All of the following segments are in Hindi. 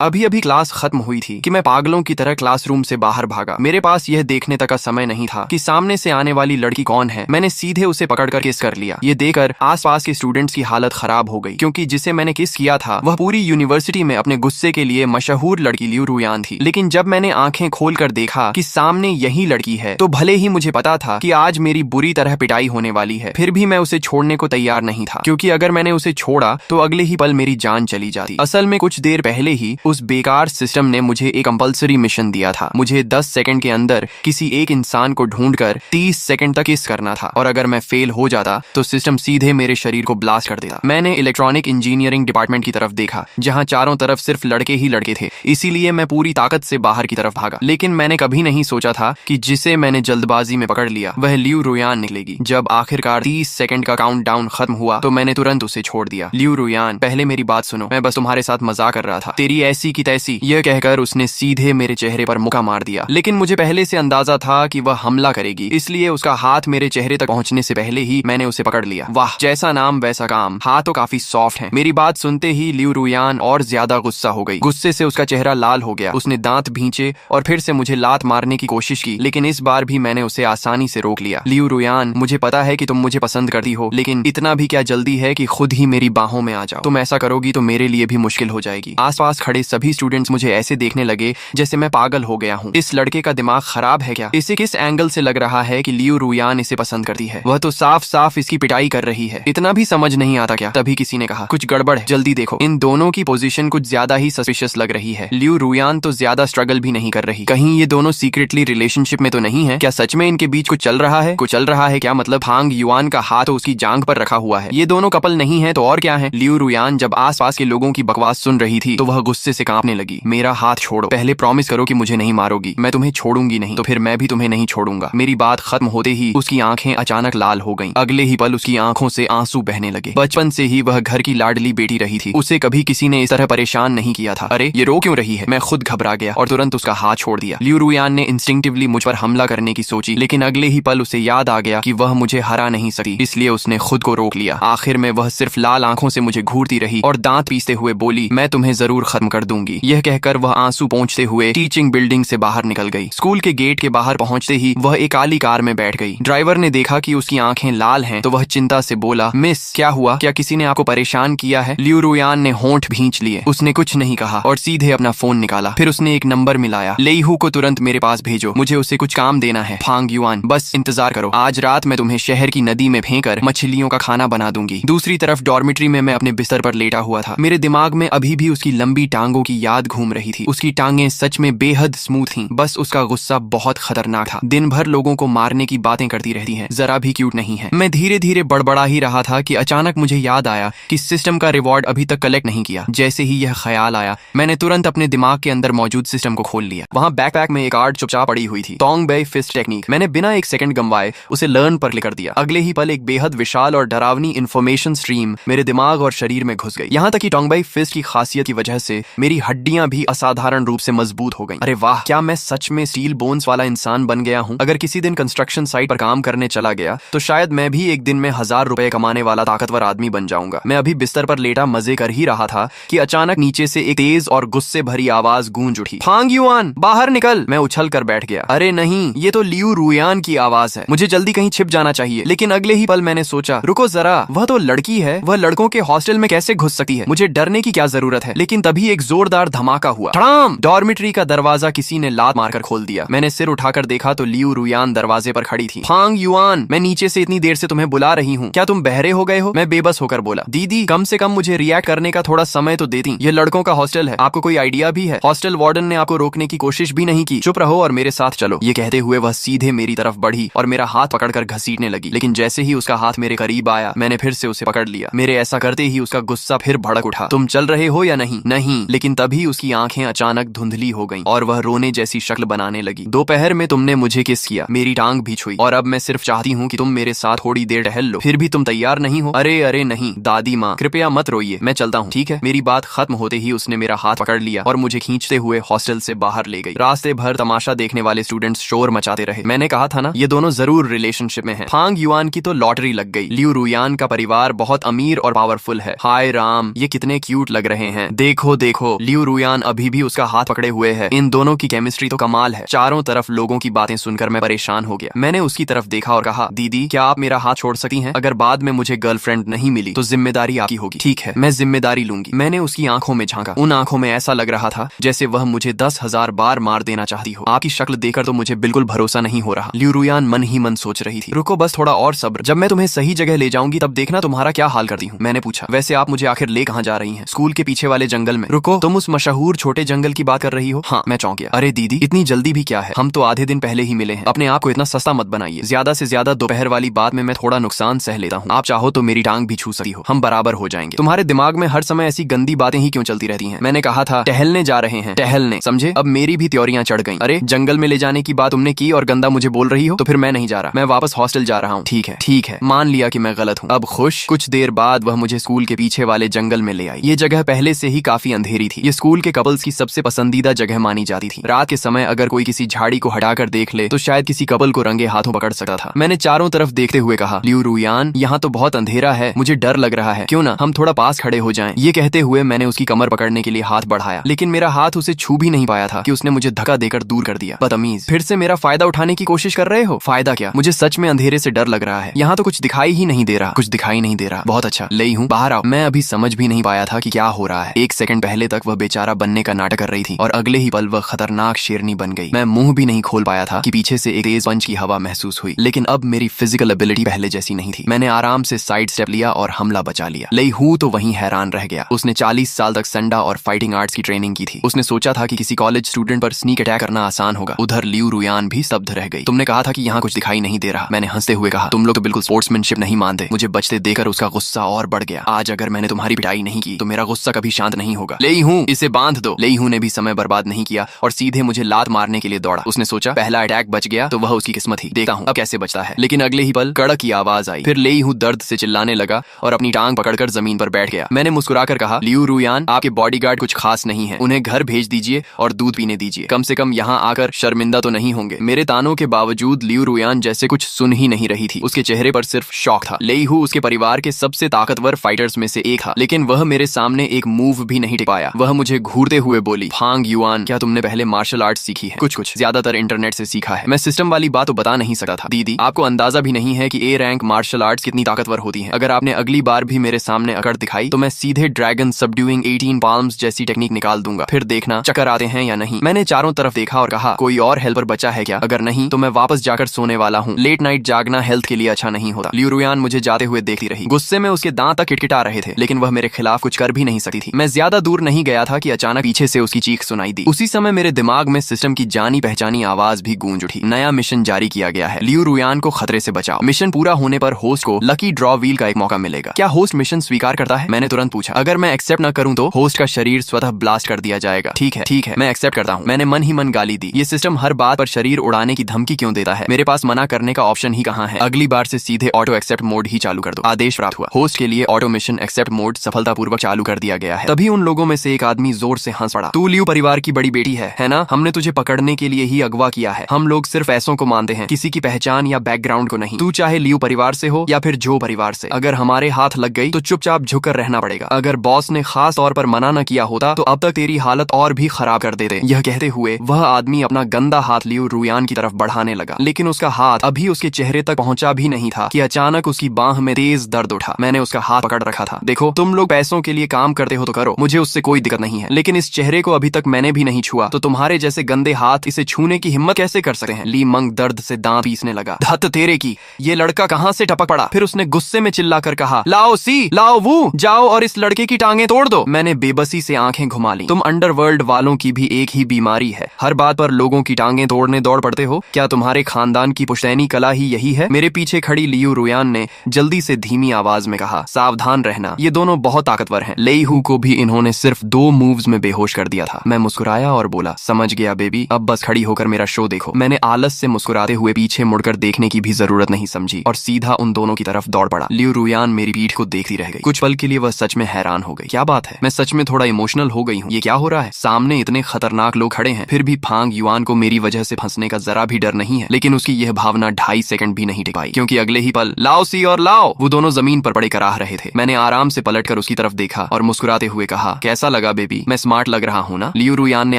अभी अभी क्लास खत्म हुई थी कि मैं पागलों की तरह क्लासरूम से बाहर भागा। मेरे पास यह देखने तक का समय नहीं था कि सामने से आने वाली लड़की कौन है। मैंने सीधे उसे पकड़कर किस कर लिया। ये देखकर आसपास के स्टूडेंट्स की हालत खराब हो गई, क्योंकि जिसे मैंने किस किया था वह पूरी यूनिवर्सिटी में अपने गुस्से के लिए मशहूर लड़की लियू रुयान थी। लेकिन जब मैंने आंखें खोलकर देखा कि सामने यही लड़की है, तो भले ही मुझे पता था कि आज मेरी बुरी तरह पिटाई होने वाली है, फिर भी मैं उसे छोड़ने को तैयार नहीं था, क्योंकि अगर मैंने उसे छोड़ा तो अगले ही पल मेरी जान चली जाती। असल में कुछ देर पहले ही उस बेकार सिस्टम ने मुझे एक कंपल्सरी मिशन दिया था। मुझे 10 सेकंड के अंदर किसी एक इंसान को ढूंढकर 30 सेकंड तक किस करना था, और अगर मैं फेल हो जाता तो सिस्टम सीधे मेरे शरीर को ब्लास्ट कर देता। मैंने इलेक्ट्रॉनिक इंजीनियरिंग डिपार्टमेंट की तरफ देखा, जहां चारों तरफ सिर्फ लड़के ही लड़के थे, इसीलिए मैं पूरी ताकत से बाहर की तरफ भागा। लेकिन मैंने कभी नहीं सोचा था कि जिसे मैंने जल्दबाजी में पकड़ लिया वह लियू रुयान निकलेगी। जब आखिरकार 30 सेकंड का काउंटडाउन खत्म हुआ तो मैंने तुरंत उसे छोड़ दिया। लियू रुयान, पहले मेरी बात सुनो, मैं बस तुम्हारे साथ मजाक कर रहा था। तेरी ऐसी की तैसी, यह कहकर उसने सीधे मेरे चेहरे पर मुक्का मार दिया। लेकिन मुझे पहले से अंदाजा था कि वह हमला करेगी, इसलिए उसका हाथ मेरे चेहरे तक पहुंचने से पहले ही मैंने उसे पकड़ लिया। वाह, जैसा नाम वैसा काम, हाथ तो काफी सॉफ्ट है। मेरी बात सुनते ही लियू रुयान और ज्यादा गुस्सा हो गई। गुस्से से उसका चेहरा लाल हो गया। उसने दांत भींचे और फिर से मुझे लात मारने की कोशिश की, लेकिन इस बार भी मैंने उसे आसानी से रोक लिया। लियू रुयान, मुझे पता है कि तुम मुझे पसंद करती हो, लेकिन इतना भी क्या जल्दी है कि खुद ही मेरी बाहों में आ जाओ। तुम ऐसा करोगी तो मेरे लिए भी मुश्किल हो जाएगी। आसपास खड़े सभी स्टूडेंट्स मुझे ऐसे देखने लगे जैसे मैं पागल हो गया हूँ। इस लड़के का दिमाग खराब है क्या? इसे किस एंगल से लग रहा है कि लियू रुयान इसे पसंद करती है? वह तो साफ साफ इसकी पिटाई कर रही है। इतना भी समझ नहीं आता क्या? तभी किसी ने कहा, कुछ गड़बड़ है, जल्दी देखो। इन दोनों की पोजीशन कुछ ज्यादा ही सस्पिशियस लग रही है। लियू रुयान तो ज्यादा स्ट्रगल भी नहीं कर रही। कहीं ये दोनों सीक्रेटली रिलेशनशिप में तो नहीं है? क्या सच में इनके बीच कुछ चल रहा है? कुछ चल रहा है क्या? मतलब फांग युआन का हाथ उसकी जांघ पर रखा हुआ है। ये दोनों कपल नहीं है तो और क्या है? लियू रुयान जब आसपास के लोगों की बकवास सुन रही थी तो वह गुस्से से कांपने लगी। मेरा हाथ छोड़ो, पहले प्रॉमिस करो कि मुझे नहीं मारोगी। मैं तुम्हें छोड़ूंगी नहीं, तो फिर मैं भी तुम्हें नहीं छोड़ूंगा। मेरी बात खत्म होते ही उसकी आंखें अचानक लाल हो गईं। अगले ही पल उसकी आंखों से आंसू बहने लगे। बचपन से ही वह घर की लाडली बेटी रही थी। उसे कभी किसी ने इस तरह परेशान नहीं किया था। अरे ये रो क्यों रही है? मैं खुद घबरा गया और तुरंत उसका हाथ छोड़ दिया। लियू रुयान ने इंस्टिंक्टिवली मुझ पर हमला करने की सोची, लेकिन अगले ही पल उसे याद आ गया कि वह मुझे हरा नहीं सकती, इसलिए उसने खुद को रोक लिया। आखिर में वह सिर्फ लाल आंखों से मुझे घूरती रही और दांत पीसते हुए बोली, मैं तुम्हें जरूर खत्म कर दूंगी। यह कहकर वह आंसू पोंछते हुए टीचिंग बिल्डिंग से बाहर निकल गई। स्कूल के गेट के बाहर पहुंचते ही वह एक काली कार में बैठ गई। ड्राइवर ने देखा कि उसकी आंखें लाल हैं, तो वह चिंता से बोला, मिस क्या हुआ? क्या किसी ने आपको परेशान किया है? लियू रुयान ने होंठ भींच लिए। उसने कुछ नहीं कहा और सीधे अपना फोन निकाला। फिर उसने एक नंबर मिलाया, लेईहू को तुरंत मेरे पास भेजो, मुझे उससे कुछ काम देना है। फांग युआन, बस इंतजार करो, आज रात मैं तुम्हें शहर की नदी में फेंककर मछलियों का खाना बना दूंगी। दूसरी तरफ डॉर्मिट्री में मैं अपने बिस्तर पर लेटा हुआ था। मेरे दिमाग में अभी भी उसकी लंबी टांगों की याद घूम रही थी। उसकी टांगें सच में बेहद स्मूथ थी, बस उसका गुस्सा बहुत खतरनाक था। दिन भर लोगों को मारने की बातें करती रहती है, जरा भी क्यूट नहीं है। मैं धीरे धीरे बड़बड़ा ही रहा था कि अचानक मुझे याद आया कि सिस्टम का रिवॉर्ड अभी तक कलेक्ट नहीं किया। जैसे ही यह ख्याल आया, मैंने तुरंत अपने दिमाग के अंदर मौजूद सिस्टम को खोल लिया। वहां बैकपैक में एक कार्ड चुपचाप पड़ी हुई थी, टोंग बेई फिस्ट टेक्निक। मैंने बिना एक सेकंड गंवाए उसे लर्न पर क्लिक कर दिया। अगले ही पल एक बेहद विशाल और डरावनी इंफॉर्मेशन स्ट्रीम मेरे दिमाग और शरीर में घुस गई। यहाँ तक कि टोंग बेई फिस्ट की खासियत की वजह से मेरी हड्डियां भी असाधारण रूप से मजबूत हो गई। अरे वाह, क्या मैं सच में स्टील बोन्स वाला इंसान बन गया हूँ? अगर किसी दिन कंस्ट्रक्शन साइट पर काम करने चला गया तो शायद मैं भी एक दिन में 1000 रुपए कमाने वाला ताकतवर आदमी बन जाऊंगा। मैं अभी बिस्तर पर लेटा मजे कर ही रहा था कि अचानक नीचे से एक तेज और गुस्से भरी आवाज गूंज उठी, फांग युआन बाहर निकल। मैं उछल कर बैठ गया। अरे नहीं, ये तो लियू रुयान की आवाज है। मुझे जल्दी कहीं छिप जाना चाहिए, लेकिन अगले ही पल मैंने सोचा, रुको जरा, वह तो लड़की है, वह लड़कों के हॉस्टल में कैसे घुस सकती है? मुझे डरने की क्या जरूरत है? लेकिन तभी एक जोरदार धमाका हुआ। धड़ाम! डॉर्मिट्री का दरवाजा किसी ने लात मारकर खोल दिया। मैंने सिर उठाकर देखा तो लियू रुयान दरवाजे पर खड़ी थी। फांग युआन, मैं नीचे से इतनी देर से तुम्हें बुला रही हूँ, क्या तुम बहरे हो गए हो? मैं बेबस होकर बोला, दीदी कम से कम मुझे रिएक्ट करने का थोड़ा समय तो देती। ये लड़कों का हॉस्टल है, आपको कोई आइडिया भी है? हॉस्टल वार्डन ने आपको रोकने की कोशिश भी नहीं की। चुप रहो और मेरे साथ चलो। ये कहते हुए वह सीधे मेरी तरफ बढ़ी और मेरा हाथ पकड़कर घसीटने लगी, लेकिन जैसे ही उसका हाथ मेरे करीब आया, मैंने फिर से उसे पकड़ लिया। मेरे ऐसा करते ही उसका गुस्सा फिर भड़क उठा। तुम चल रहे हो या नहीं? नहीं। लेकिन तभी उसकी आंखें अचानक धुंधली हो गईं और वह रोने जैसी शक्ल बनाने लगी। दोपहर में तुमने मुझे किस किया, मेरी टांग भी छुई, और अब मैं सिर्फ चाहती हूँ कि तुम मेरे साथ थोड़ी देर टहल लो, फिर भी तुम तैयार नहीं हो? अरे अरे नहीं दादी माँ, कृपया मत रोइए, मैं चलता हूँ, ठीक है? मेरी बात खत्म होते ही उसने मेरा हाथ पकड़ लिया और मुझे खींचते हुए हॉस्टल से बाहर ले गई। रास्ते भर तमाशा देखने वाले स्टूडेंट्स शोर मचाते रहे। मैंने कहा था ना, ये दोनों जरूर रिलेशनशिप में हैं। फांग युआन की तो लॉटरी लग गई। लियू रुयान का परिवार बहुत अमीर और पावरफुल है। हाय राम, ये कितने क्यूट लग रहे हैं। देखो देखो देखो लियू रुयान अभी भी उसका हाथ पकड़े हुए है। इन दोनों की केमिस्ट्री तो कमाल है। चारों तरफ लोगों की बातें सुनकर मैं परेशान हो गया। मैंने उसकी तरफ देखा और कहा, दीदी क्या आप मेरा हाथ छोड़ सकती हैं? अगर बाद में मुझे गर्लफ्रेंड नहीं मिली तो जिम्मेदारी आपकी होगी। ठीक है, मैं जिम्मेदारी लूंगी। मैंने उसकी आंखों में झांका। उन आंखों में ऐसा लग रहा था जैसे वह मुझे 10,000 बार मार देना चाहती हो। आपकी शक्ल देखकर तो मुझे बिल्कुल भरोसा नहीं हो रहा। लियू रुयान मन ही मन सोच रही थी। रुको बस थोड़ा और सब्र, जब मैं तुम्हें सही जगह ले जाऊंगी तब देखना तुम्हारा क्या हाल करती हूँ। मैंने पूछा, वैसे आप मुझे आखिर ले कहाँ जा रही हैं? स्कूल के पीछे वाले जंगल में। रुको, तुम उस मशहूर छोटे जंगल की बात कर रही हो? हाँ, मैं चौंक गया। अरे दीदी इतनी जल्दी भी क्या है, हम तो आधे दिन पहले ही मिले हैं। अपने आप को इतना सस्ता मत बनाइए। ज्यादा से ज्यादा दोपहर वाली बात में मैं थोड़ा नुकसान सह लेता हूँ। आप चाहो तो मेरी टांग भी छू सकती हो, हम बराबर हो जाएंगे। तुम्हारे दिमाग में हर समय ऐसी गंदी बातें ही क्यों चलती रहती हैं? मैंने कहा था टहलने जा रहे हैं, टहलने, समझे? अब मेरी भी त्योरियां चढ़ गईं। अरे जंगल में ले जाने की बात तुमने की और गंदा मुझे बोल रही हो? तो फिर मैं नहीं जा रहा, मैं वापस हॉस्टल जा रहा हूँ। ठीक है, मान लिया कि मैं गलत हूँ। अब खुश? कुछ देर बाद वह मुझे स्कूल के पीछे वाले जंगल में ले आई। ये जगह पहले से ही काफी अंधेरी थी। ये स्कूल के कपल्स की सबसे पसंदीदा जगह मानी जाती थी। रात के समय अगर कोई किसी झाड़ी को हटाकर देख ले तो शायद किसी कपल को रंगे हाथों पकड़ सकता था। मैंने चारों तरफ देखते हुए कहा, लियू रुयान यहाँ तो बहुत अंधेरा है, मुझे डर लग रहा है, क्यों ना हम थोड़ा पास खड़े हो जाएं। ये कहते हुए मैंने उसकी कमर पकड़ने के लिए हाथ बढ़ाया, लेकिन मेरा हाथ उसे छू भी नहीं पाया था कि उसने मुझे धक्का देकर दूर कर दिया। बदतमीज, फिर से मेरा फायदा उठाने की कोशिश कर रहे हो? फायदा क्या? मुझे सच में अंधेरे से डर लग रहा है। यहाँ तो कुछ दिखाई ही नहीं दे रहा। कुछ दिखाई नहीं दे रहा, बहुत अच्छा, ले हूँ, बाहर आओ। मैं अभी समझ भी नहीं पाया था कि क्या हो रहा है। एक सेकंड पहले तक वह बेचारा बनने का नाटक कर रही थी और अगले ही पल वह खतरनाक शेरनी बन गई। मैं मुंह भी नहीं खोल पाया था कि पीछे से एक तेज पंच की हवा महसूस हुई। लेकिन अब मेरी फिजिकल एबिलिटी पहले जैसी नहीं थी। मैंने आराम से साइड स्टेप लिया और हमला बचा लिया। लई हूँ तो वहीं हैरान रह गया। उसने 40 साल तक संडा और फाइटिंग आर्ट्स की ट्रेनिंग की थी। उसने सोचा था कि किसी कॉलेज स्टूडेंट पर स्नीक अटैक करना आसान होगा। उधर लियू रुयान भी स्तब्ध रह गई। तुमने कहा था कि यहाँ कुछ दिखाई नहीं दे रहा। मैंने हंसते हुए कहा, तुम लोग तो बिल्कुल स्पोर्ट्समैनशिप नहीं मानते। मुझे बचते देकर उसका गुस्सा और बढ़ गया। आज अगर मैंने तुम्हारी पिटाई नहीं की तो मेरा गुस्सा कभी शांत नहीं होगा। लेई हूँ, इसे बांध दो। लेई हूँ ने भी समय बर्बाद नहीं किया और सीधे मुझे लात मारने के लिए दौड़ा। उसने सोचा पहला अटैक बच गया तो वह उसकी किस्मत ही, देखता हूँ अब कैसे बचता है। लेकिन अगले ही पल कड़क की आवाज आई। फिर लेई हूँ दर्द से चिल्लाने लगा और अपनी टांग पकड़कर जमीन पर बैठ गया। मैंने मुस्कुराकर कहा, लियू रुयान आपके बॉडीगार्ड कुछ खास नहीं है, उन्हें घर भेज दीजिए और दूध पीने दीजिए। कम से कम यहाँ आकर शर्मिंदा तो नहीं होंगे। मेरे तानों के बावजूद लियू रुयान जैसे कुछ सुन ही नहीं रही थी। उसके चेहरे पर सिर्फ शौक था। लेई हूँ उसके परिवार के सबसे ताकतवर फाइटर्स में से एक था, लेकिन वह मेरे सामने एक मूव भी नहीं टिक पाया। वह मुझे घूरते हुए बोली, फांग युआन क्या तुमने पहले मार्शल आर्ट सीखी है? कुछ ज्यादातर इंटरनेट से सीखा है। मैं सिस्टम वाली बात तो बता नहीं सकता था। दीदी आपको अंदाजा भी नहीं है कि ए रैंक मार्शल आर्ट्स कितनी ताकतवर होती है। अगर आपने अगली बार भी मेरे सामने अकड़ दिखाई तो मैं सीधे ड्रैगन सबड्यूइंग 18 पाल्म्स जैसी टेक्निक निकाल दूंगा, फिर देखना चक्कर आते हैं या नहीं। मैंने चारों तरफ देखा और कहा, कोई और हेल्पर बचा है क्या? अगर नहीं तो मैं वापस जाकर सोने वाला हूँ। लेट नाइट जागना हेल्थ के लिए अच्छा नहीं होता। लियू रुयान मुझे जाते हुए देखती रही। गुस्से में उसके दांत तक किटकिटा रहे थे, लेकिन वह मेरे खिलाफ कुछ कर भी नहीं सकती थी। मैं ज्यादा दूर नहीं गया था कि अचानक पीछे से उसकी चीख सुनाई दी। उसी समय मेरे दिमाग में सिस्टम की जानी पहचानी आवाज भी गूंज उठी। नया मिशन जारी किया गया है, लियू रुयान को खतरे से बचाओ। मिशन पूरा होने पर होस्ट को लकी ड्रॉ व्हील का एक मौका मिलेगा। क्या होस्ट मिशन स्वीकार करता है? मैंने तुरंत पूछा। अगर मैं एक्सेप्ट न करूं तो होस्ट का शरीर स्वतः ब्लास्ट कर दिया जाएगा। ठीक है, मैं एक्सेप्ट करता हूं। मैंने मन ही मन गाली दी। ये सिस्टम हर बात पर शरीर उड़ाने की धमकी क्यों देता है? मेरे पास मना करने का ऑप्शन ही कहां है? अगली बार से सीधे ऑटो एक्सेप्ट मोड ही चालू कर दो। आदेश प्राप्त हुआ। होस्ट के लिए ऑटो मिशन एक्सेप्ट मोड सफलतापूर्वक चालू कर दिया गया है। तभी उन लोगों में से एक आदमी जोर से हंस पड़ा। तू लियू परिवार की बड़ी बेटी है ना? हमने तुझे पकड़ने के लिए ही अगवा किया है। हम लोग सिर्फ पैसों को मानते हैं, किसी की पहचान या बैकग्राउंड को नहीं। तू चाहे लियू परिवार से हो या फिर जो परिवार से, अगर हमारे हाथ लग गई तो चुपचाप झुककर रहना पड़ेगा। अगर बॉस ने खास तौर पर मना न किया होता तो अब तक तेरी हालत और भी खराब कर देते। यह कहते हुए वह आदमी अपना गंदा हाथ लियू रुयान की तरफ बढ़ाने लगा, लेकिन उसका हाथ अभी उसके चेहरे तक पहुंचा भी नहीं था कि अचानक उसकी बांह में तेज दर्द उठा। मैंने उसका हाथ पकड़ रखा था। देखो तुम लोग पैसों के लिए काम करते हो तो करो, मुझे उससे कोई दिक्कत नहीं है, लेकिन इस चेहरे को अभी तक मैंने भी नहीं छुआ, तो तुम्हारे जैसे गंदे हाथ इसे छूने की हिम्मत कैसे कर सकते हैं? ली मंग दर्द से दांत पीसने लगा। धत तेरे की, ये लड़का कहां से टपक पड़ा? फिर उसने गुस्से में चिल्लाकर कहा, लाओ सी, लाओ वो, जाओ और इस लड़के की टांगें तोड़ दो। मैंने बेबसी से आंखें घुमा ली। तुम अंडरवर्ल्ड वालों की भी एक ही बीमारी है, हर बात पर लोगों की टांगें तोड़ने दौड़ पड़ते हो। क्या तुम्हारे खानदान की पुश्तैनी कला ही यही है? मेरे पीछे खड़ी लियू रुयान ने जल्दी से धीमी आवाज में कहा, सावधान रहना, ये दोनों बहुत ताकतवर हैं। लेई हू को भी इन्होंने सिर्फ 2 मूव्स में बेहोश कर दिया था। मैं मुस्कुराया और बोला, समझ गया बेबी, अब बस खड़ी होकर मेरा शो देखो। मैंने आलस से मुस्कुराते हुए पीछे मुड़कर देखने की भी जरूरत नहीं समझी और सीधा उन दोनों की तरफ दौड़ पड़ा। लियू रुयान मेरी पीठ को देखती रह गई। कुछ पल के लिए वह सच में हैरान हो गई। क्या बात है, मैं सच में थोड़ा इमोशनल हो गई हूँ। ये क्या हो रहा है? सामने इतने खतरनाक लोग खड़े हैं, फिर भी फांग युआन को मेरी वजह से फंसने का जरा भी डर नहीं है। लेकिन उसकी यह भावना 2.5 सेकंड भी नहीं टिक पाई, क्योंकि अगले ही पल लाओ सी और लाओ, वो दोनों जमीन पर पड़े कराह रहे थे। मैंने आराम से पलटकर उसकी तरफ देखा और मुस्कुराते हुए कहा, कैसा लगा बेबी, मैं स्मार्ट लग रहा हूँ ना? लियू रुयान ने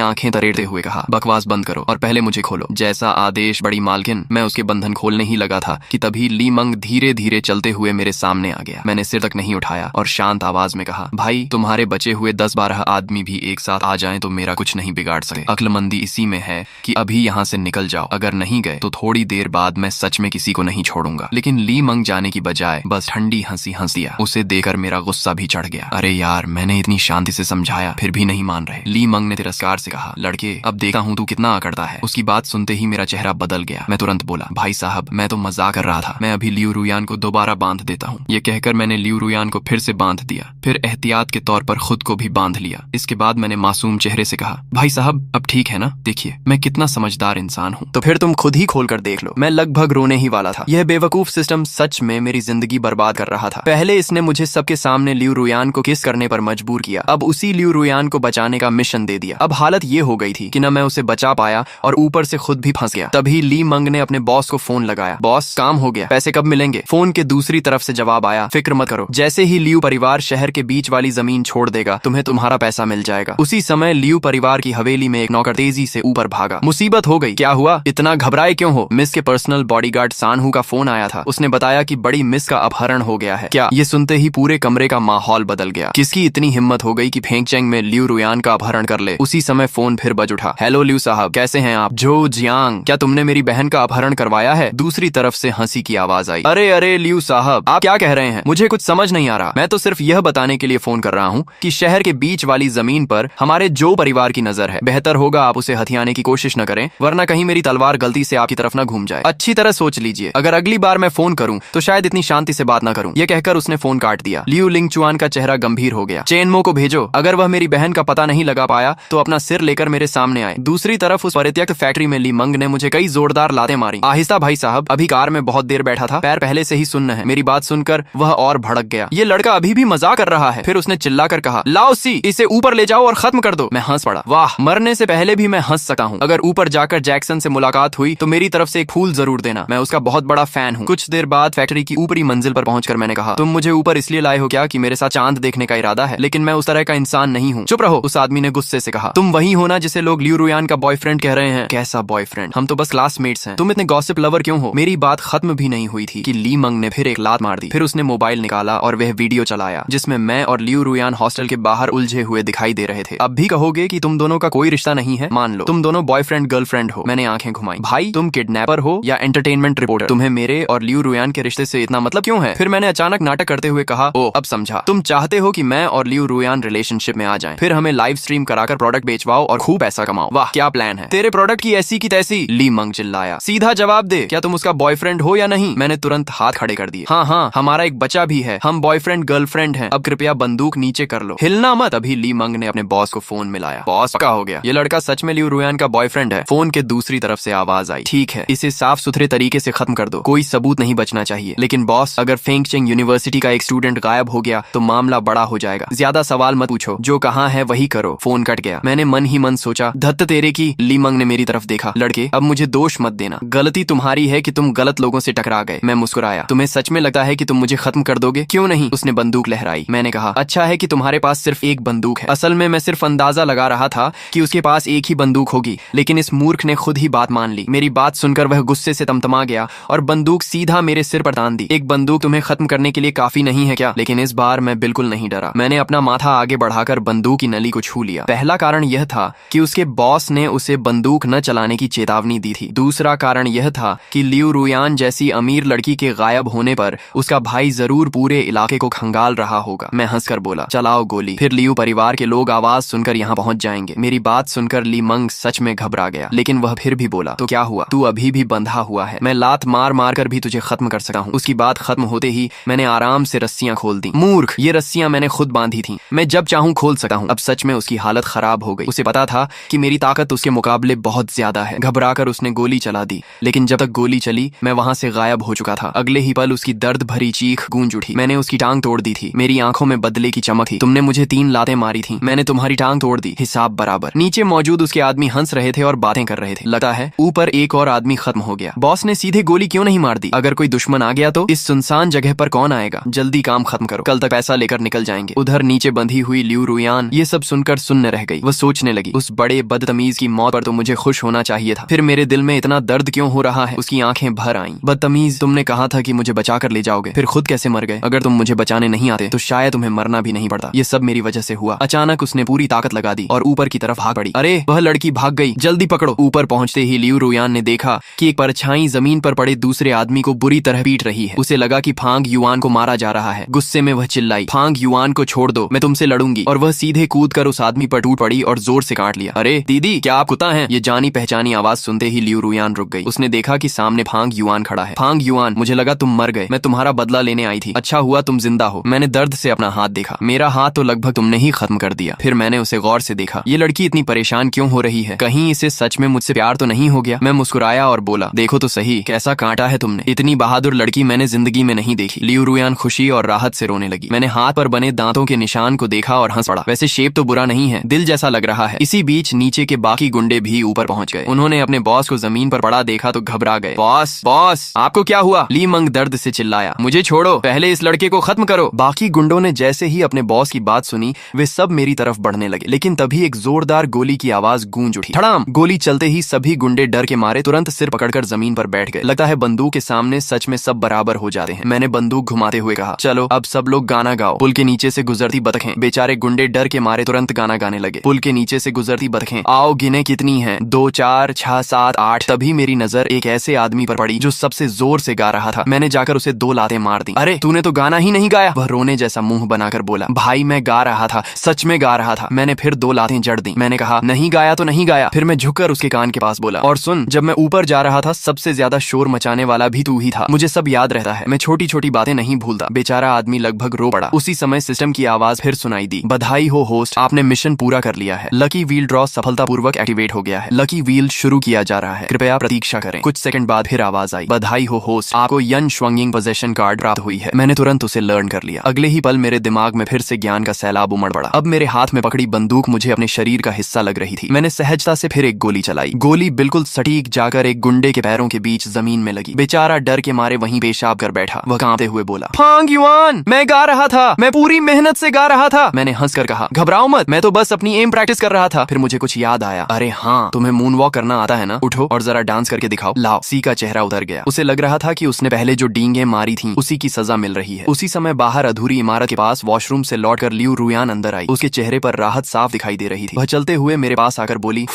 आंखें तरेड़ते हुए कहा, बकवास बंद करो और पहले मुझे खोलो। जैसा आदेश बड़ी मालकिन। मैं उसके बंधन खोलने ही लगा था कि तभी ली मंग धीरे धीरे चलते हुए मेरे सामने आ गया। मैंने सिर तक नहीं उठाया और शांत आवाज में कहा, भाई तुम्हारे बचे हुए 10-12 आदमी भी एक साथ आ जाएं तो मेरा कुछ नहीं बिगाड़ सके। अक्लमंदी इसी में है कि अभी यहाँ से निकल जाओ, अगर नहीं गए तो थोड़ी देर बाद मैं सच में किसी को नहीं छोड़ूंगा। लेकिन ली मंग जाने की बजाय बस ठंडी हंसी हंस दिया। उसे देकर मेरा गुस्सा भी चढ़ गया। अरे यार, मैंने इतनी शांति से समझाया फिर भी नहीं मान रहे। ली मंग ने तिरस्कार से कहा, लड़के अब देखा हूँ तू कितना अकड़ता है। उसकी बात सुनते ही मेरा चेहरा बदल गया। मैं तुरंत बोला, भाई साहब मैं तो मजाक कर रहा था, मैं अभी लियू रुयान को दोबारा बांध देता हूँ। ये कहकर मैंने लियू रुयान को फिर से बांध दिया, फिर एहतियात के तौर पर खुद को भी बांध लिया। इसके बाद मैंने मासूम चेहरे से कहा, भाई साहब अब ठीक है ना? देखिए मैं कितना समझदार इंसान हूँ। तो फिर तुम खुद ही खोल कर देख लो। मैं लगभग रोने ही वाला था। यह बेवकूफ सिस्टम सच में मेरी जिंदगी बर्बाद कर रहा था। पहले इसने मुझे सबके सामने लियू रुयान को किस करने पर मजबूर किया, अब उसी लियू रुयान को बचाने का मिशन दे दिया। अब हालत ये हो गई थी कि न मैं उसे बचा पाया और ऊपर से खुद भी फंस गया। तभी ली मंग ने अपने बॉस को फोन लगाया। बॉस काम हो गया, पैसे कब मिलेंगे? फोन के दूसरी तरफ से जवाब आया, फिक्र मत करो, जैसे ही लियू परिवार शहर के बीच वाली जमीन छोड़ देगा तुम्हें तुम्हारा पैसा मिल जाएगा। उसी समय लियू परिवार की हवेली में एक नौकर तेजी से ऊपर भागा। मुसीबत हो गई। क्या हुआ? इतना घबराए क्यों हो? मिस के पर्सनल बॉडीगार्ड सानहू का फोन आया था। उसने बताया कि बड़ी मिस का अपहरण हो गया है। क्या? ये सुनते ही पूरे कमरे का माहौल बदल गया। किसकी इतनी हिम्मत हो गई कि फेंगचेंग में लियू रुयान का अपहरण कर ले? उसी समय फोन फिर बज उठा। हेलो लियू साहब, कैसे हैं आप? जो जियांग, क्या तुमने मेरी बहन का अपहरण करवाया है? दूसरी तरफ से हंसी की आवाज आई। अरे अरे लियू साहब, आप क्या कह रहे हैं? मुझे कुछ समझ नहीं आ रहा। मैं तो सिर्फ यह बताने के लिए फोन कर रहा हूँ कि शहर के बीच वाली जमीन पर हमारे जो परिवार की नजर है, बेहतर होगा आप उसे हथियाने की कोशिश न करें, वरना कहीं मेरी तलवार गलती से आपकी तरफ न घूम जाए। अच्छी तरह सोच लीजिए, अगर अगली बार मैं फोन करूं तो शायद इतनी शांति से बात ना करूं। यह कहकर उसने फोन काट दिया। लियू लिंगचुआन का चेहरा गंभीर हो गया। चेनमो को भेजो, अगर वह मेरी बहन का पता नहीं लगा पाया तो अपना सिर लेकर मेरे सामने आए। दूसरी तरफ उस परित्यक्त फैक्ट्री में ली मंग ने मुझे कई जोरदार लातें मारी। आहिस्ता भाई साहब, अभी कार में बहुत देर बैठा था, पैर पहले से ही सुन्न है। मेरी बात सुनकर वह और भड़क गया। ये लड़का अभी भी मजाक कर रहा है। फिर उसने चिल्लाकर कहा, लाओ सी, इसे ऊपर ले जाओ और खत्म कर दो। मैं हंस पड़ा। वाह, मरने से पहले भी मैं हंस सकता हूँ। अगर ऊपर जाकर जैक्सन से मुलाकात हुई तो मेरी तरफ से एक फूल जरूर देना, मैं उसका बहुत बड़ा फैन हूँ। कुछ देर बाद फैक्ट्री की ऊपरी मंजिल पर पहुंचकर मैंने कहा, तुम मुझे ऊपर इसलिए लाए हो क्या कि मेरे साथ चांद देखने का इरादा है? लेकिन मैं उस तरह का इंसान नहीं हूँ। चुप रहो, उस आदमी ने गुस्से से कहा। तुम वही हो ना जिसे लोग लियू रुयान का बॉयफ्रेंड कह रहे हैं? कैसा बॉयफ्रेंड? हम तो बस क्लासमेट्स हैं। तुम इतने गॉसिप लवर क्यों हो? मेरी बात खत्म भी नहीं हुई थी कि ली मंग ने फिर एक लात मार दी। फिर उसने मोबाइल निकाला और वह वीडियो चलाया जिसमें मैं और लियू रुयान हॉस्टल के बाहर उलझे हुए दिखाई दे रहे थे। अब भी कहोगे कि तुम दोनों का कोई रिश्ता नहीं है? मान लो तुम दोनों बॉयफ्रेंड गर्लफ्रेंड हो। मैंने आंखें घुमाई। भाई तुम किडनैपर हो या एंटरटेनमेंट रिपोर्टर? तुम्हें मेरे और लियू रुयान के रिश्ते से इतना मतलब क्यों है? फिर मैंने अचानक नाटक करते हुए कहा, ओ अब समझा, तुम चाहते हो कि मैं और लियू रुयान रिलेशनशिप में आ जाएं, फिर हमें लाइव स्ट्रीम कराकर प्रोडक्ट बेचवाओ और खूब पैसा कमाओ। वाह क्या प्लान है। तेरे प्रोडक्ट की ऐसी की तैसी। ली मंग चिल्लाया। सीधा जवाब दे, क्या तुम उसका बॉयफ्रेंड हो या नहीं? मैंने तुरंत हाथ खड़े कर दिए। हाँ हाँ, हमारा एक बच्चा भी है, हम बॉयफ्रेंड गर्लफ्रेंड हैं। अब कृपया बंदूक नीचे कर लो, हिलना मत। अभी ली मंग ने अपने बॉस को फोन मिलाया। बॉस क्या हो गया? ये लड़का सच में लियू रुयान का बॉयफ्रेंड है। फोन के दूसरी तरफ से आवाज आई, ठीक है, इसे साफ सुथरे तरीके से खत्म कर दो, कोई सबूत नहीं बचना चाहिए। लेकिन बॉस, अगर फेंगचेंग यूनिवर्सिटी का एक स्टूडेंट गायब हो गया तो मामला बड़ा हो जाएगा। ज्यादा सवाल मत पूछो, जो कहाँ है वही करो। फोन कट गया। मैंने मन ही मन सोचा, धत्त तेरे की। ली मंग ने मेरी तरफ देखा। लड़के अब मुझे दोष मत देना, गलती तुम्हारी है कि तुम गलत लोगों से टकरा गए। मैं मुस्कुराया। तुम्हें सच में लगता है कि तुम मुझे खत्म कर दोगे? क्यों नहीं? उसने बंदूक लहराई। मैंने कहा, अच्छा है कि तुम्हारे पास सिर्फ एक बंदूक है। असल में मैं सिर्फ अंदाजा लगा रहा था कि उसके पास एक ही बंदूक होगी, लेकिन इस मूर्ख ने खुद ही बात मान ली। मेरी बात सुनकर वह गुस्से से तमतमा गया और बंदूक सीधा मेरे सिर पर तान दी। एक बंदूक तुम्हें खत्म करने के लिए काफी नहीं है क्या? लेकिन इस बार मैं बिल्कुल नहीं डरा। मैंने अपना माथा आगे बढ़ाकर बंदूक की नली को छू लिया। पहला कारण यह था कि उसके बॉस ने उसे बंदूक न चलाने की चेतावनी दी थी। दूसरा कारण यह था कि लियू रुयान जैसी अमीर लड़की के गायब होने पर उसका भाई जरूर पूरे इलाके को खंगाल रहा होगा। मैं हंसकर बोला, चलाओ गोली, फिर लियू परिवार के लोग आवाज सुनकर यहाँ पहुंच जाएंगे। मेरी बात सुनकर ली मंग सच में घबरा गया, लेकिन वह फिर भी बोला, तो क्या हुआ? तू अभी भी बंधा हुआ है, मैं लात मार मार कर भी तुझे खत्म कर सकता हूँ। उसकी बात खत्म होते ही मैंने आराम से रस्सियां खोल दी। मूर्ख, ये रस्सियां मैंने खुद बांधी थी, मैं जब चाहूं खोल सकता हूँ। अब सच में उसकी हालत खराब हो गई। उसे पता था कि मेरी ताकत उसके मुकाबले बहुत ज्यादा है। घबराकर उसने गोली चला दी, लेकिन जब तक गोली चली मैं वहां से गायब हो चुका था। अगले ही पल उसकी दर्द भरी चीख गूंज उठी। मैंने उसकी टांग तोड़ दी थी। मेरी आंखों में बदले की चमक थी। तुमने मुझे 3 लातें मारी थी, मैंने तुम्हारी टांग तोड़ दी, हिसाब बराबर। नीचे मौजूद उसके आदमी हंस रहे थे और बातें कर रहे थे। लगता है ऊपर एक और आदमी खत्म हो गया। बॉस ने सीधे गोली क्यों नहीं मार दी? अगर कोई दुश्मन आ गया तो इस सुनसान जगह पर कौन आएगा? जल्दी काम खत्म करो, कल तक पैसा लेकर निकल जाएंगे। उधर नीचे बंधी हुई लियू रुयान ये सब सुनकर सुन्न रह गई। वह सोचने लगी, उस बड़े बदतमीज की मौत पर तो मुझे खुश होना चाहिए था, फिर मेरे दिल में इतना दर्द क्यों हो रहा है। उसकी आंखें भर आईं। बदतमीज, तुमने कहा था कि मुझे बचा कर ले जाओगे, फिर खुद कैसे मर गए? अगर तुम मुझे बचाने नहीं आते तो शायद तुम्हें मरना भी नहीं पड़ता। ये सब मेरी वजह से हुआ। अचानक उसने पूरी ताकत लगा दी और ऊपर की तरफ भाग पड़ी। अरे वह लड़की भाग गई, जल्दी पकड़ो। ऊपर पहुंचते ही लियू रुयान ने देखा कि एक परछाई जमीन पर पड़े दूसरे आदमी को बुरी तरह पीट रही है। उसे लगा कि फांग युआन को मारा जा रहा है। गुस्से में वह चिल्लाई, फांग युआन को छोड़ दो, मैं तुमसे लड़ूंगी। और वह सीधे कूद कर उस आदमी पर टूट पड़ी और जोर से काट लिया। अरे दीदी, क्या आप कुत्ता हैं? ये जानी पहचानी आवाज सुनते ही लियू रुयान रुक गई। उसने देखा कि सामने फांग युआन खड़ा है। फांग युआन, मुझे लगा तुम मर गए, मैं तुम्हारा बदला लेने आई थी। अच्छा हुआ तुम जिंदा हो। मैंने दर्द से अपना हाथ देखा, मेरा हाथ तो लगभग तुमने ही खत्म कर दिया। फिर मैंने उसे गौर से देखा, ये लड़की इतनी परेशान क्यों हो रही है? कहीं इसे सच में मुझसे प्यार तो नहीं हो गया? मैं मुस्कुराया और बोला, देखो तो सही, कैसा कांटा है तुमने। इतनी बहादुर लड़की मैंने जिंदगी में नहीं देखी। लियू रुयान खुशी और राहत से रोने लगी। मैंने हाथ पर बने दांतों के निशान को देखा और हंस पड़ा। वैसे शेप तो बुरा नहीं है, दिल जैसा लग रहा है। इसी बीच नीचे के बाकी गुंडे भी ऊपर पहुंच गए। उन्होंने अपने बॉस को जमीन पर पड़ा देखा तो घबरा गए। बॉस, बॉस, आपको क्या हुआ? ली मंग दर्द से चिल्लाया, मुझे छोड़ो, पहले इस लड़के को खत्म करो। बाकी गुंडों ने जैसे ही अपने बॉस की बात सुनी, वे सब मेरी तरफ बढ़ने लगे। लेकिन तभी एक जोरदार गोली की आवाज गूंज उठी। धड़ाम! गोली चलते ही सभी गुंडे डर के मारे तुरंत सिर पकड़कर जमीन पर बैठ गए। लगता है बंदूक के सामने सच में सब बराबर हो जाते हैं। मैंने बंदूक घुमाते हुए कहा, चलो अब सब लोग गाना गाओ। पुल के नीचे से गुजरती बतखें। बेचारे गुंडे डर के मारे तुरंत गाना गाने लगे। पुल के नीचे से गुजरती बतखें, आओ गिने कितनी हैं, 2 4 6 7 8। तभी मेरी नजर एक ऐसे आदमी पर पड़ी जो सबसे जोर से गा रहा था। मैंने जाकर उसे 2 लातें मार दी। अरे तूने तो गाना ही नहीं गाया। वह रोने जैसा मुंह बनाकर बोला, भाई मैं गा रहा था, सच में गा रहा था। मैंने फिर 2 लातें जड़ दी। मैंने कहा, नहीं गाया तो नहीं गाया। फिर मैं झुककर उसके कान के पास बोला, और सुन, जब मैं ऊपर जा रहा था सबसे ज्यादा शोर मचाने वाला भी तू ही था। मुझे सब याद रहता है, मैं छोटी छोटी बातें नहीं भूलता। बेचारा आदमी लगभग रो पड़ा। उसी समय सिस्टम की आवाज फिर सुनाई दी, बधाई हो होस्ट, आपने मिशन पूरा कर लिया है। लकी व्हील ड्रॉ सफलतापूर्वक एक्टिवेट हो गया है। लकी व्हील शुरू किया जा रहा है, कृपया प्रतीक्षा करें। कुछ सेकंड बाद फिर आवाज आई, बधाई हो होस्ट, आपको यन श्वंगिंग पोजेशन कार्ड प्राप्त हुई है। मैंने तुरंत उसे लर्न कर लिया। अगले ही पल मेरे दिमाग में फिर से ज्ञान का सैलाब उमड़ पड़ा। अब मेरे हाथ में पकड़ी बंदूक मुझे अपने शरीर का हिस्सा लग रही थी। मैंने सहजता से फिर एक गोली चलाई। गोली बिल्कुल सटीक जाकर एक गुंडे के पैरों के बीच जमीन में लगी। बेचारा डर के मारे वहीं पेशाब कर बैठा। वह कांपते हुए बोला, फांग युआन, मैं गा रहा था, मैं पूरी मेहनत से गा रहा था। मैंने हंसकर कहा, घबराओ मत, मैं तो बस अपनी एम प्रैक्टिस कर रहा था। फिर मुझे कुछ याद आया, अरे हाँ, तुम्हें मून वॉक करना आता है ना? उठो और जरा डांस करके दिखाओ। लाओ। सी का चेहरा उतर गया। उसे लग रहा था कि उसने पहले जो डींगे मारी थी उसी की सजा मिल रही है। उसी समय बाहर अधूरी इमारत के पास वॉशरूम से लौटकर लियू रुयान अंदर आई। उसके चेहरे पर राहत साफ दिखाई दे रही थी। वह चलते हुए मेरे पास आकर बोली,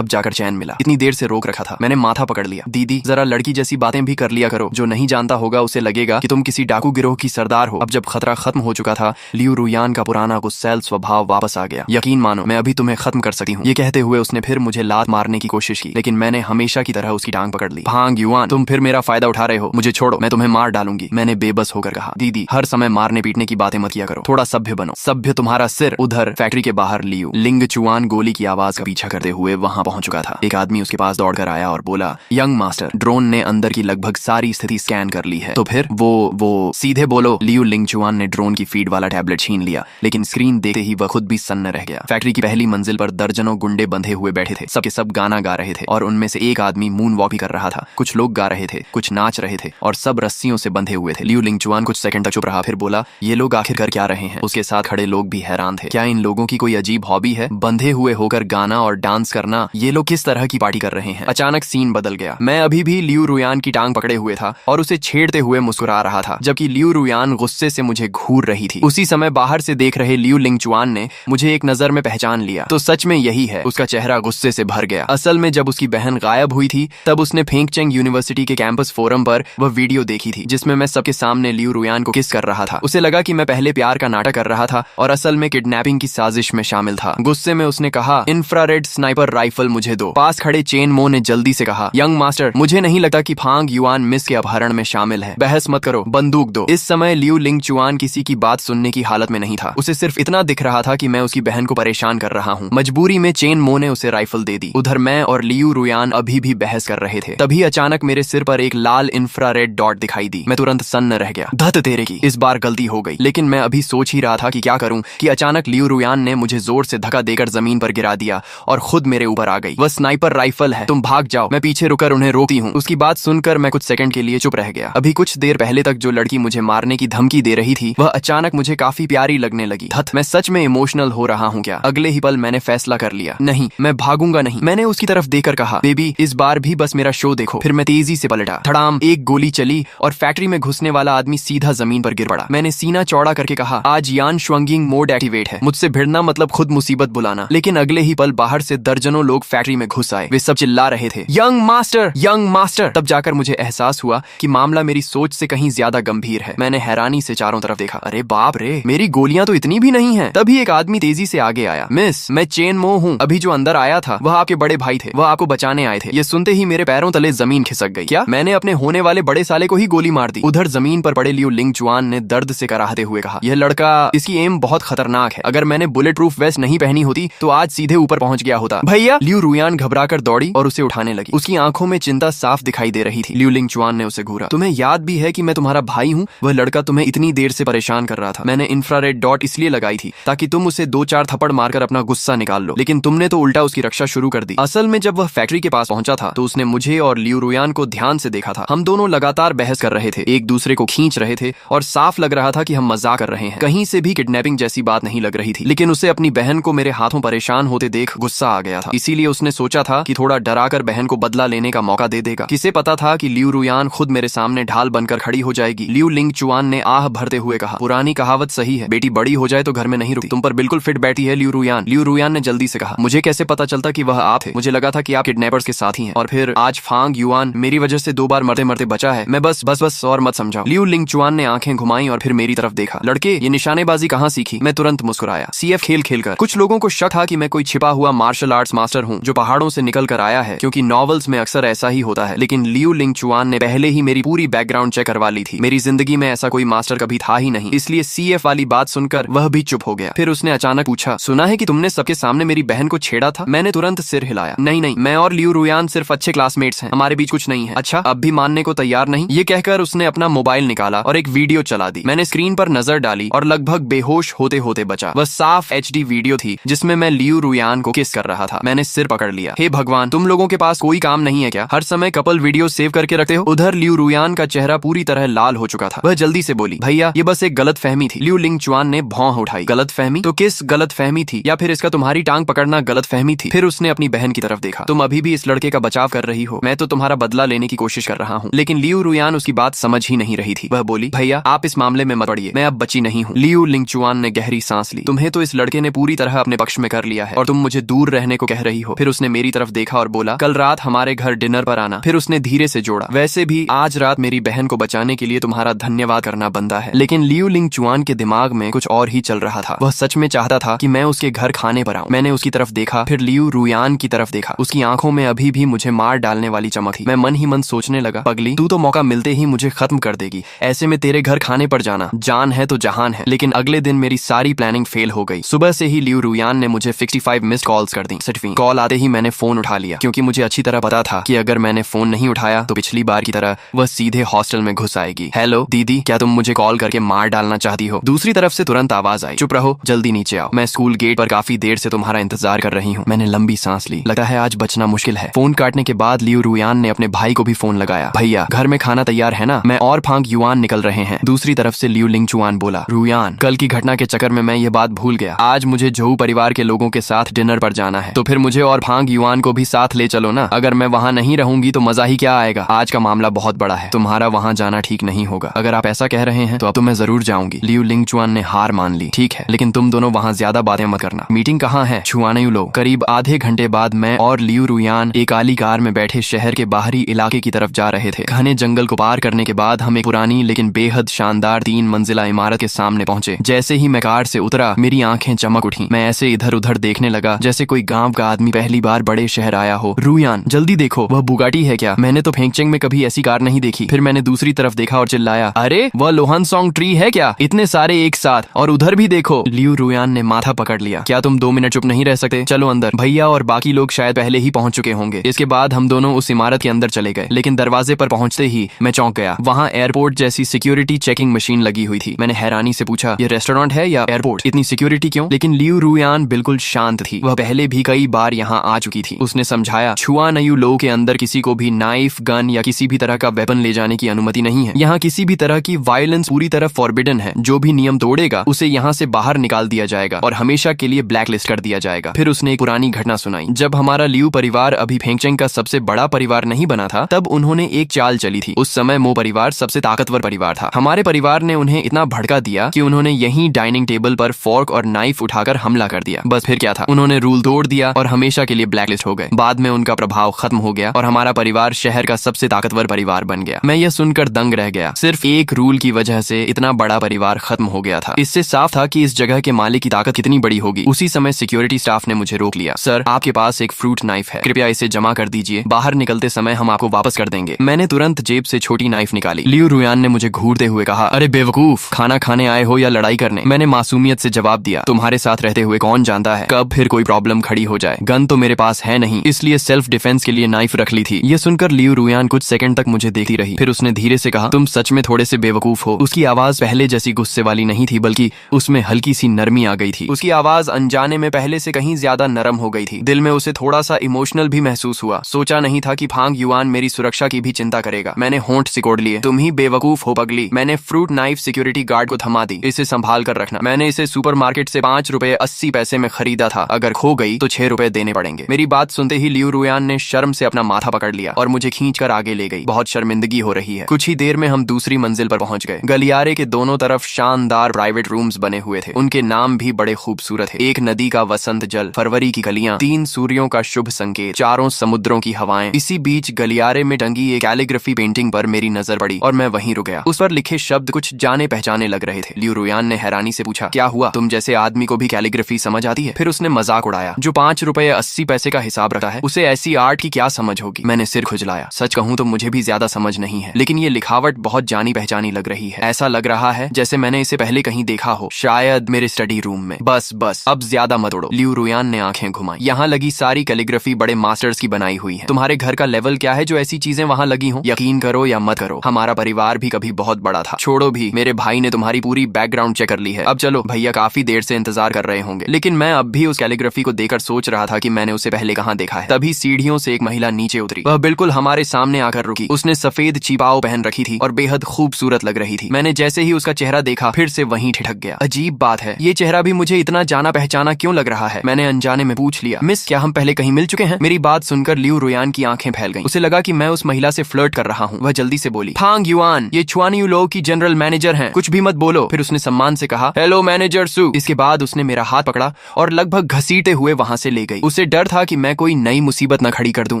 अब जाकर चैन मिला, इतनी देर से रोक रखा था। मैंने माथा पकड़ लिया। दीदी, जरा लड़की जैसी बातें भी कर लिया करो। जो नहीं जानता होगा उसे लगेगा कि तुम किसी डाकू गिरोह की सरदार हो। अब जब खतरा खत्म हो चुका था, लियू रुयान का पुराना गुस्सैल स्वभाव वापस आ गया। यकीन मानो, मैं अभी तुम्हें खत्म कर सकती हूँ। ये कहते हुए उसने फिर मुझे लात मारने की कोशिश की, लेकिन मैंने हमेशा की तरह उसकी टांग पकड़ ली। फांग युआन, तुम फिर मेरा फायदा उठा रहे हो, मुझे छोड़ो, मैं तुम्हें मार डालूंगी। मैंने बेबस होकर कहा, दीदी, हर समय मारने पीटने की बातें मत किया करो, थोड़ा सभ्य बनो। सभ्य तुम्हारा सिर। उधर फैक्ट्री के बाहर लियू लिंग चुआन गोली की आवाज का पीछा करते हुए वहां पहुंच चुका था। एक आदमी उसके पास दौड़कर आया और बोला, यंग मास्टर, ड्रोन ने अंदर की लगभग सारी स्थिति स्कैन कर ली है। तो फिर वो सीधे बोलो। लियू लिंगचुआन ने ड्रोन की फीड वाला टैबलेट छीन लिया, लेकिन स्क्रीन देखते ही वह खुद भी सन्न रह गया। फैक्ट्री की पहली मंजिल पर दर्जनों गुंडे बंधे हुए बैठे थे। सबके सब गाना गा रहे थे और उनमें से एक आदमी मून वॉक भी कर रहा था। कुछ लोग गा रहे थे, कुछ नाच रहे थे और सब रस्सियों से बंधे हुए थे। लियू लिंगचुआन कुछ सेकंड तक चुप रहा, फिर बोला, ये लोग आखिर कर क्या रहे हैं? उसके साथ खड़े लोग भी हैरान थे। क्या इन लोगों की कोई अजीब हॉबी है? बंधे हुए होकर गाना और डांस करना। ये लोग किस तरह की पार्टी कर रहे हैं? अचानक सीन बदल गया। मैं अभी भी लियू रुयान की टांग पकड़े हुए था और उसे छेड़ते हुए मुस्कुरा रहा था, जबकि लियू रुयान गुस्से से मुझे घूर रही थी। उसी समय बाहर से देख रहे लियू लिंगचुआन ने मुझे एक नजर में पहचान लिया। तो सच में यही है। उसका चेहरा गुस्से से भर गया। असल में जब उसकी बहन गायब हुई थी, तब उसने फेंगचेंग यूनिवर्सिटी के कैंपस फोरम पर वह वीडियो देखी थी, जिसमें मैं सबके सामने लियू रुयान को किस कर रहा था। उसे लगा कि मैं पहले प्यार का नाटक कर रहा था और असल में किडनैपिंग की साजिश में शामिल था। गुस्से में उसने कहा, इंफ्रारेड स्नाइपर राइफल मुझे दो। पास खड़े चेन मो ने जल्दी से कहा, यंग मास्टर, मुझे नहीं लगता कि फांग युआन मिस के अपहरण में शामिल है। बहस मत करो, बंदूक दो। इस समय लियू लिंगचुआन किसी की बात सुनने की हालत में नहीं था। उसे सिर्फ इतना दिख रहा था कि मैं उसकी बहन को परेशान कर रहा हूँ। मजबूरी में चेन मो ने उसे राइफल दे दी। उधर मैं और लियू रुयान अभी भी बहस कर रहे थे। तभी अचानक मेरे सिर पर एक लाल इंफ्रारेड डॉट दिखाई दी। मैं तुरंत सन्न रह गया। धत तेरे की, इस बार गलती हो गई। लेकिन मैं अभी सोच ही रहा था कि क्या करूं कि अचानक लियू रुयान ने मुझे जोर से धक्का देकर जमीन पर गिरा दिया और खुद मेरे ऊपर आ गई। वह स्नाइपर राइफल है, तुम भाग जाओ। मैं पीछे रुकर उन्हें रोकती हूँ। उसकी बात सुनकर मैं कुछ सेकंड के लिए चुप रह गया। अभी कुछ देर पहले तक जो लड़की मुझे मारने की धमकी दे रही थी वह अचानक मुझे काफी प्यारी लगने लगी। धत, मैं सच में इमोशनल हो रहा हूँ क्या? अगले ही पल मैंने फैसला कर लिया, नहीं मैं भागूंगा नहीं। मैंने उसकी तरफ देखकर कहा, बेबी इस बार भी बस मेरा शो देखो। फिर मैं तेजी से पलटा, धड़ाम, एक गोली चली और फैक्ट्री में घुसने वाला आदमी सीधा जमीन पर गिर पड़ा। मैंने सीना चौड़ा करके कहा, आज यान श्वेंगिंग मोड एक्टिवेट है। मुझसे भिड़ना मतलब खुद मुसीबत बुलाना। लेकिन अगले ही पल बाहर से दर्जनों लोग फैक्ट्री में घुस आए। वे सब चिल्ला रहे थे, यंग मास्टर, यंग मास्टर। तब जाकर मुझे एहसास हुआ कि मामला मेरी सोच से कहीं ज्यादा गंभीर है। मैंने हैरानी से चारों तरफ देखा। अरे बाप रे, मेरी गोलियां तो इतनी भी नहीं है। तभी एक आदमी तेजी से आगे आया। मिस, मैं चेन मो हूँ। अभी जो अंदर आया था वह आपके बड़े भाई थे, वह आपको बचाने आए थे। ये सुनते ही मेरे पैरों तले जमीन खिसक गई। क्या? मैंने अपने होने वाले बड़े साले को ही गोली मार दी। उधर जमीन पर पड़े लियू लिंग चुआन ने दर्द से कराहते हुए कहा, यह लड़का, इसकी एम बहुत खतरनाक है। अगर मैंने बुलेट प्रूफ वेस्ट नहीं पहनी होती तो आज सीधे ऊपर पहुंच गया होता। भैया! लियू रुयान घबराकर दौड़ी और उसे उठाने लगी। उसकी आंखों में चिंता साफ दिखाई दे रही थी। लियू लिंग चुआन ने उसे घूरा। तुम्हें याद भी है कि मैं तुम्हारा भाई हूँ? वह लड़का तुम्हें इतनी देर से परेशान कर रहा था। मैंने इंफ्रारेड डॉट इसलिए लगाई थी ताकि तुम उसे 2-4 थप्पड़ मारकर अपना गुस्सा निकाल लो, लेकिन तुमने तो उल्टा उसकी रक्षा शुरू कर दी। असल में जब वह फैक्ट्री के पास पहुंचा था तो उसने मुझे और लियू रुयान को ध्यान से देखा था। हम दोनों लगातार बहस कर रहे थे, एक दूसरे को खींच रहे थे और साफ लग रहा था कि हम मजाक कर रहे हैं। कहीं से भी किडनैपिंग जैसी बात नहीं लग रही थी। लेकिन उसे अपनी बहन को मेरे हाथों परेशान होते देख गुस्सा आ गया था। इसीलिए उसने सोचा था कि थोड़ा डराकर बहन को बदला लेने का मौका दे देगा। किसे पता था कि लियू रुयान खुद मेरे सामने ढाल बनकर खड़ी हो जाएगी। लियू लिंग चुआन ने आह भरते हुए कहा, पुरानी कहावत सही है, बेटी बड़ी हो जाए तो घर में नहीं रुकती। तुम पर बिल्कुल फिट बैठी है लियू रुयान। लियू रुयान ने जल्दी से कहा, मुझे कैसे पता चलता कि वह आप थे? मुझे लगा था कि आप किडनैपर्स के साथी हैं। और फिर आज फांग युआन मेरी वजह से 2 बार मरते मरते बचा है। मैं बस और मत समझाओ। लियू लिंग चुआन ने आंखें घुमाई और फिर मेरी तरफ देखा। लड़के, ये निशानेबाजी कहाँ सीखी? मैं तुरंत मुस्कुराया। सीएफ खेल खेलकर। कुछ लोगों को शक था कि मैं कोई छिपा हुआ मार्शल आर्ट्स मास्टर हूँ जो पहाड़ों से निकल कर आया है, क्योंकि नॉवेल्स में अक्सर ऐसा ही होता है। लेकिन लियू लिंग चुआन ने पहले ही मेरी पूरी बैकग्राउंड चेक करवा ली थी। मेरी जिंदगी में ऐसा कोई मास्टर कभी था ही नहीं। इसलिए सीएफ वाली बात सुनकर वह भी चुप हो गया। फिर उसने अचानक पूछा, सुना है कि तुमने सबके सामने मेरी बहन को छेड़ा था? मैंने तुरंत सिर हिलाया। नहीं, मैं और लियू रुयान सिर्फ अच्छे क्लासमेट्स हैं, हमारे बीच कुछ नहीं है। अच्छा, अब भी मानने को तैयार नहीं? ये कहकर उसने अपना मोबाइल निकाला और एक वीडियो चला दी। मैंने स्क्रीन पर नजर डाली और लगभग बेहोश होते होते बचा। वह साफ HD वीडियो थी जिसमें मैं लियू रुयान को किस कर रहा था। मैंने सिर पकड़ लिया। हे भगवान, तुम लोगों के पास कोई काम नहीं है क्या? हर समय कपल वीडियो सेव करके रखते हो? उधर लियू रुयान का चेहरा पूरी तरह लाल हो चुका था। वह जल्दी से बोली, भैया ये बस एक गलत फहमी थी। लियू लिंग चुआन ने भौं उठाई। गलत फहमी? तो किस गलत फहमी थी? या फिर इसका तुम्हारी टांग पकड़ना गलत फहमी थी? फिर उसने अपनी बहन की तरफ देखा। तुम अभी भी इस लड़के का बचाव कर रही हो। मैं तो तुम्हारा बदला लेने की कोशिश कर रहा हूँ। लेकिन लियू रुयान उसकी बात समझ ही नहीं रही थी। वह बोली, भैया आप इस मामले में मत पड़िए, मैं अब बची नहीं हूँ। लियू लिंग चुआन ने गहरी सांस ली। तुम्हें तो इस लड़के ने पूरी तरह अपने पक्ष में कर लिया है और तुम मुझे दूर रहने को कह रही हो। फिर उसने मेरी तरफ देखा और बोला, कल रात हमारे घर डिनर पर आना। फिर उसने धीरे से जोड़ा, वैसे भी आज रात मेरी बहन को बचाने के लिए तुम्हारा धन्यवाद करना बनता है। लेकिन लियू लिंग चुआन के दिमाग में कुछ और ही चल रहा था। वह सच में चाहता था कि मैं उसके घर खाने पर आऊं। मैंने उसकी तरफ देखा, फिर लियू रुयान की तरफ देखा। उसकी आंखों में अभी भी मुझे मार डालने वाली चमक थी। मैं मन ही मन सोचने लगा, पगली तू तो मौका मिलते ही मुझे खत्म कर देगी। ऐसे में तेरे घर खाने पर जाना जान है तो जहान है। लेकिन अगले दिन मेरी सारी प्लानिंग फेल हो गई। सुबह से ही लियू रुयान ने मुझे 65 मिस्ड कॉल्स कर दी। 60वीं कॉल आते ही मैंने फोन उठा लिया, क्योंकि मुझे अच्छी तरह पता था कि अगर मैंने फोन नहीं उठाया तो पिछली बार की तरह वह सीधे हॉस्टल में घुस आएगी। हेलो दीदी, क्या तुम मुझे कॉल करके मार डालना चाहती हो? दूसरी तरफ से तुरंत आवाज आई, चुप रहो, जल्दी नीचे आओ। मैं स्कूल गेट पर काफी देर से तुम्हारा इंतजार कर रही हूँ। मैंने लंबी सांस ली। लगता है आज बचना मुश्किल है। फोन काटने के बाद लियू रुयान ने अपने भाई को भी फोन लगाया। भैया घर में खाना तैयार है ना? मैं और फांग युआन निकल रहे हैं। दूसरी तरफ से लियू लिंग चुआन बोला, रुयान कल की घटना के चक्कर में मैं ये बात भूल गया। आज मुझे झोऊ परिवार के लोगों के साथ डिनर पर जाना है, तो फिर मुझे और फांग युआन को भी साथ ले चलो ना। अगर मैं वहाँ नहीं रहूंगी तो मजा ही क्या आएगा। आज का मामला बहुत बड़ा है, तुम्हारा वहाँ जाना ठीक नहीं होगा। अगर आप ऐसा कह रहे हैं तो अब तो मैं जरूर जाऊंगी। लियू लिंग चुआन ने हार मान ली। ठीक है, लेकिन तुम दोनों वहाँ ज्यादा बातें मत करना। मीटिंग कहाँ है? छुआने लो। करीब आधे घंटे बाद मैं और लियू रुयान एक काली कार में बैठे शहर के बाहरी इलाके की तरफ जा रहे थे। घने जंगल को पार करने के बाद हम एक पुरानी लेकिन बेहद शानदार 3 मंजिला इमारत के सामने पहुंचे। जैसे ही मैं कार से उतरा मेरी आंखें चमक उठी। मैं ऐसे इधर उधर देखने लगा जैसे कोई गांव का आदमी पहली बार बड़े शहर आया हो। रुयान जल्दी देखो, वह बुगाटी है क्या? मैंने तो फेंगचेंग में कभी ऐसी कार नहीं देखी। फिर मैंने दूसरी तरफ देखा और चिल्लाया, अरे वह लोहन सॉन्ग ट्री है क्या? इतने सारे एक साथ, और उधर भी देखो। लियू रुयान ने माथा पकड़ लिया। क्या तुम 2 मिनट चुप नहीं रह सकते? चलो अंदर। भैया और बाकी लोग शायद पहले ही पहुंच चुके होंगे। इसके बाद हम दोनों उस इमारत के अंदर चले गए, लेकिन दरवाजे पर पहुंचते ही मैं चौंक गया। वहाँ एयरपोर्ट जैसी सिक्योरिटी चेकिंग मशीन लगी हुई थी। मैंने हैरानी से पूछा, ये रेस्टोरेंट है या एयरपोर्ट? इतनी सिक्योरिटी क्यों? लेकिन लियू रुयान बिल्कुल शांत थी। वह पहले भी कई बार यहाँ आ चुकी थी। उसने समझाया, छुआन यू लो के अंदर किसी को भी नाइफ, गन या किसी भी तरह का वेपन ले जाने की अनुमति नहीं है। यहाँ किसी भी तरह की वायलेंस पूरी तरह फॉरबिडन है। जो भी नियम तोड़ेगा उसे यहाँ से बाहर निकाल दिया जाएगा और हमेशा के लिए ब्लैक लिस्ट कर दिया जाएगा। फिर उसने एक पुरानी घटना सुनाई। जब हमारा लियू परिवार अभी फेंगचेंग का सबसे बड़ा परिवार नहीं बना था, तब उन्होंने एक चाल चली थी। उस समय मो परिवार सबसे ताकतवर परिवार था। हमारे परिवार ने उन्हें इतना भड़का दिया कि उन्होंने यहीं डाइनिंग टेबल पर फोर्क और नाइफ उठाकर हमला कर दिया। बस फिर क्या था, उन्होंने रूल तोड़ दिया और हमेशा के लिए ब्लैकलिस्ट हो गए। बाद में उनका प्रभाव खत्म हो गया और हमारा परिवार शहर का सबसे ताकतवर परिवार बन गया। मैं यह सुनकर दंग रह गया। सिर्फ एक रूल की वजह से इतना बड़ा परिवार खत्म हो गया था। इससे साफ था कि इस जगह के मालिक की ताकत कितनी बड़ी होगी। उसी समय सिक्योरिटी स्टाफ ने मुझे रोक लिया। सर, आपके पास एक फ्रूट नाइफ है, कृपया इसे जमा कर दीजिए। बाहर निकलते समय हम आपको वापस कर देंगे। मैंने तुरंत जेब से छोटी नाइफ निकाली। लियू रुयान ने मुझे घूरते हुए कहा, अरे बेवकूफ, खाना खाने आए हो या लड़ाई करने? मैंने मासूमियत से जवाब दिया, तुम्हारे साथ रहते हुए कौन जानता है कब फिर कोई प्रॉब्लम खड़ी हो जाए। गन तो मेरे पास है नहीं, इसलिए सेल्फ डिफेंस के लिए नाइफ रख ली थी। ये सुनकर लियू रुयान कुछ सेकंड तक मुझे देखती रही। फिर उसने धीरे से कहा, तुम सच में थोड़े से बेवकूफ हो। उसकी आवाज पहले जैसी गुस्से वाली नहीं थी, बल्कि उसमें हल्की सी नरमी आ गई थी। उसकी आवाज अनजाने में पहले से कहीं ज्यादा नरम हो गई थी। दिल में उसे थोड़ा सा इमोशनल भी महसूस हुआ। सोचा नहीं था कि फांग युआन मेरी सुरक्षा की भी चिंता करेगा। मैंने होंठ सिकोड़ लिए। तुम ही बेवकूफ हो पगली। मैंने फ्रूट नाइफ सिक्योरिटी गार्ड को थमा दी। इसे संभाल कर रखना। मैंने इसे सुपरमार्केट से 5 रुपए 80 पैसे में खरीदा था। अगर खो गई तो 6 रुपए देने पड़ेंगे। मेरी बात सुनते ही लियू रुयान ने शर्म से अपना माथा पकड़ लिया और मुझे खींचकर आगे ले गई। बहुत शर्मिंदगी हो रही है। कुछ ही देर में हम दूसरी मंजिल पर पहुंच गए। गलियारे के दोनों तरफ शानदार प्राइवेट रूम्स बने हुए थे। उनके नाम भी बड़े खूबसूरत थे। एक नदी का वसंत जल, फरवरी की गलियां, 3 सूर्यों का शुभ संकेत, चारों समुद्रों की हवाएं। इसी बीच गलियारे में टंगी एक कैलीग्राफी पेंटिंग पर मेरी नजर पड़ी और मैं वहीं रुक गया। उस पर लिखे शब्द कुछ जाने पहचाने लग रहे थे। लियू रुयान ने हैरानी से पूछा, क्या हुआ? तुम जैसे आदमी को भी कैलीग्राफी समझ आती है? फिर उसने मजाक उड़ाया, जो 5 रुपए 80 पैसे का हिसाब रखता है उसे ऐसी आर्ट की क्या समझ होगी? मैंने सिर खुजलाया। सच कहूं तो मुझे भी ज्यादा समझ नहीं है, लेकिन ये लिखावट बहुत जानी पहचानी लग रही है। ऐसा लग रहा है जैसे मैंने इसे पहले कहीं देखा हो, शायद मेरे स्टडी रूम में। बस अब ज्यादा मत उड़ो। लियू रुयान ने आंखें घुमाई। यहाँ लगी सारी कैलीग्राफी बड़े मास्टर्स की बनाई हुई है। तुम्हारे घर का लेवल क्या है जो ऐसी चीजें वहाँ लगी हो? यकीन करो या मत करो, हमारा परिवार भी कभी बहुत बड़ा था। छोड़ो भी, मेरे भाई ने तुम्हारी पूरी बैकग्राउंड चेक कर ली है। अब चलो, भैया काफी देर से इंतजार कर रहे होंगे। लेकिन मैं अब भी उस कैलीग्राफी को देखकर सोच रहा था कि मैंने उसे पहले कहाँ देखा है। तभी सीढ़ियों से एक महिला नीचे उतरी। वह बिल्कुल हमारे सामने आकर रुकी। उसने सफेद चिपाओ पहन रखी थी और बेहद खूबसूरत लग रही थी। मैंने जैसे ही उसका चेहरा देखा, फिर से वहीं ठिठक गया। अजीब बात है, ये चेहरा भी मुझे इतना जाना पहचाना क्यों लग रहा है? मैंने अनजाने में पूछ लिया, मिस, क्या हम पहले कहीं मिल चुके हैं? मेरी बात सुनकर लियू रुयान की आंखें फैल गईं। उसे लगा कि मैं उस महिला से फ्लर्ट कर रहा हूँ। वह जल्दी से बोली, फांग युआन, ये छुआन यू लो की जनरल मैनेजर हैं, कुछ भी मत बोलो। फिर उसने सम्मान से कहा, हेलो मैनेजर सू। इसके बाद उसने मेरा हाथ पकड़ा और लगभग घसीटे हुए वहां से ले गई। उसे डर था कि मैं कोई नई मुसीबत न खड़ी कर दूं।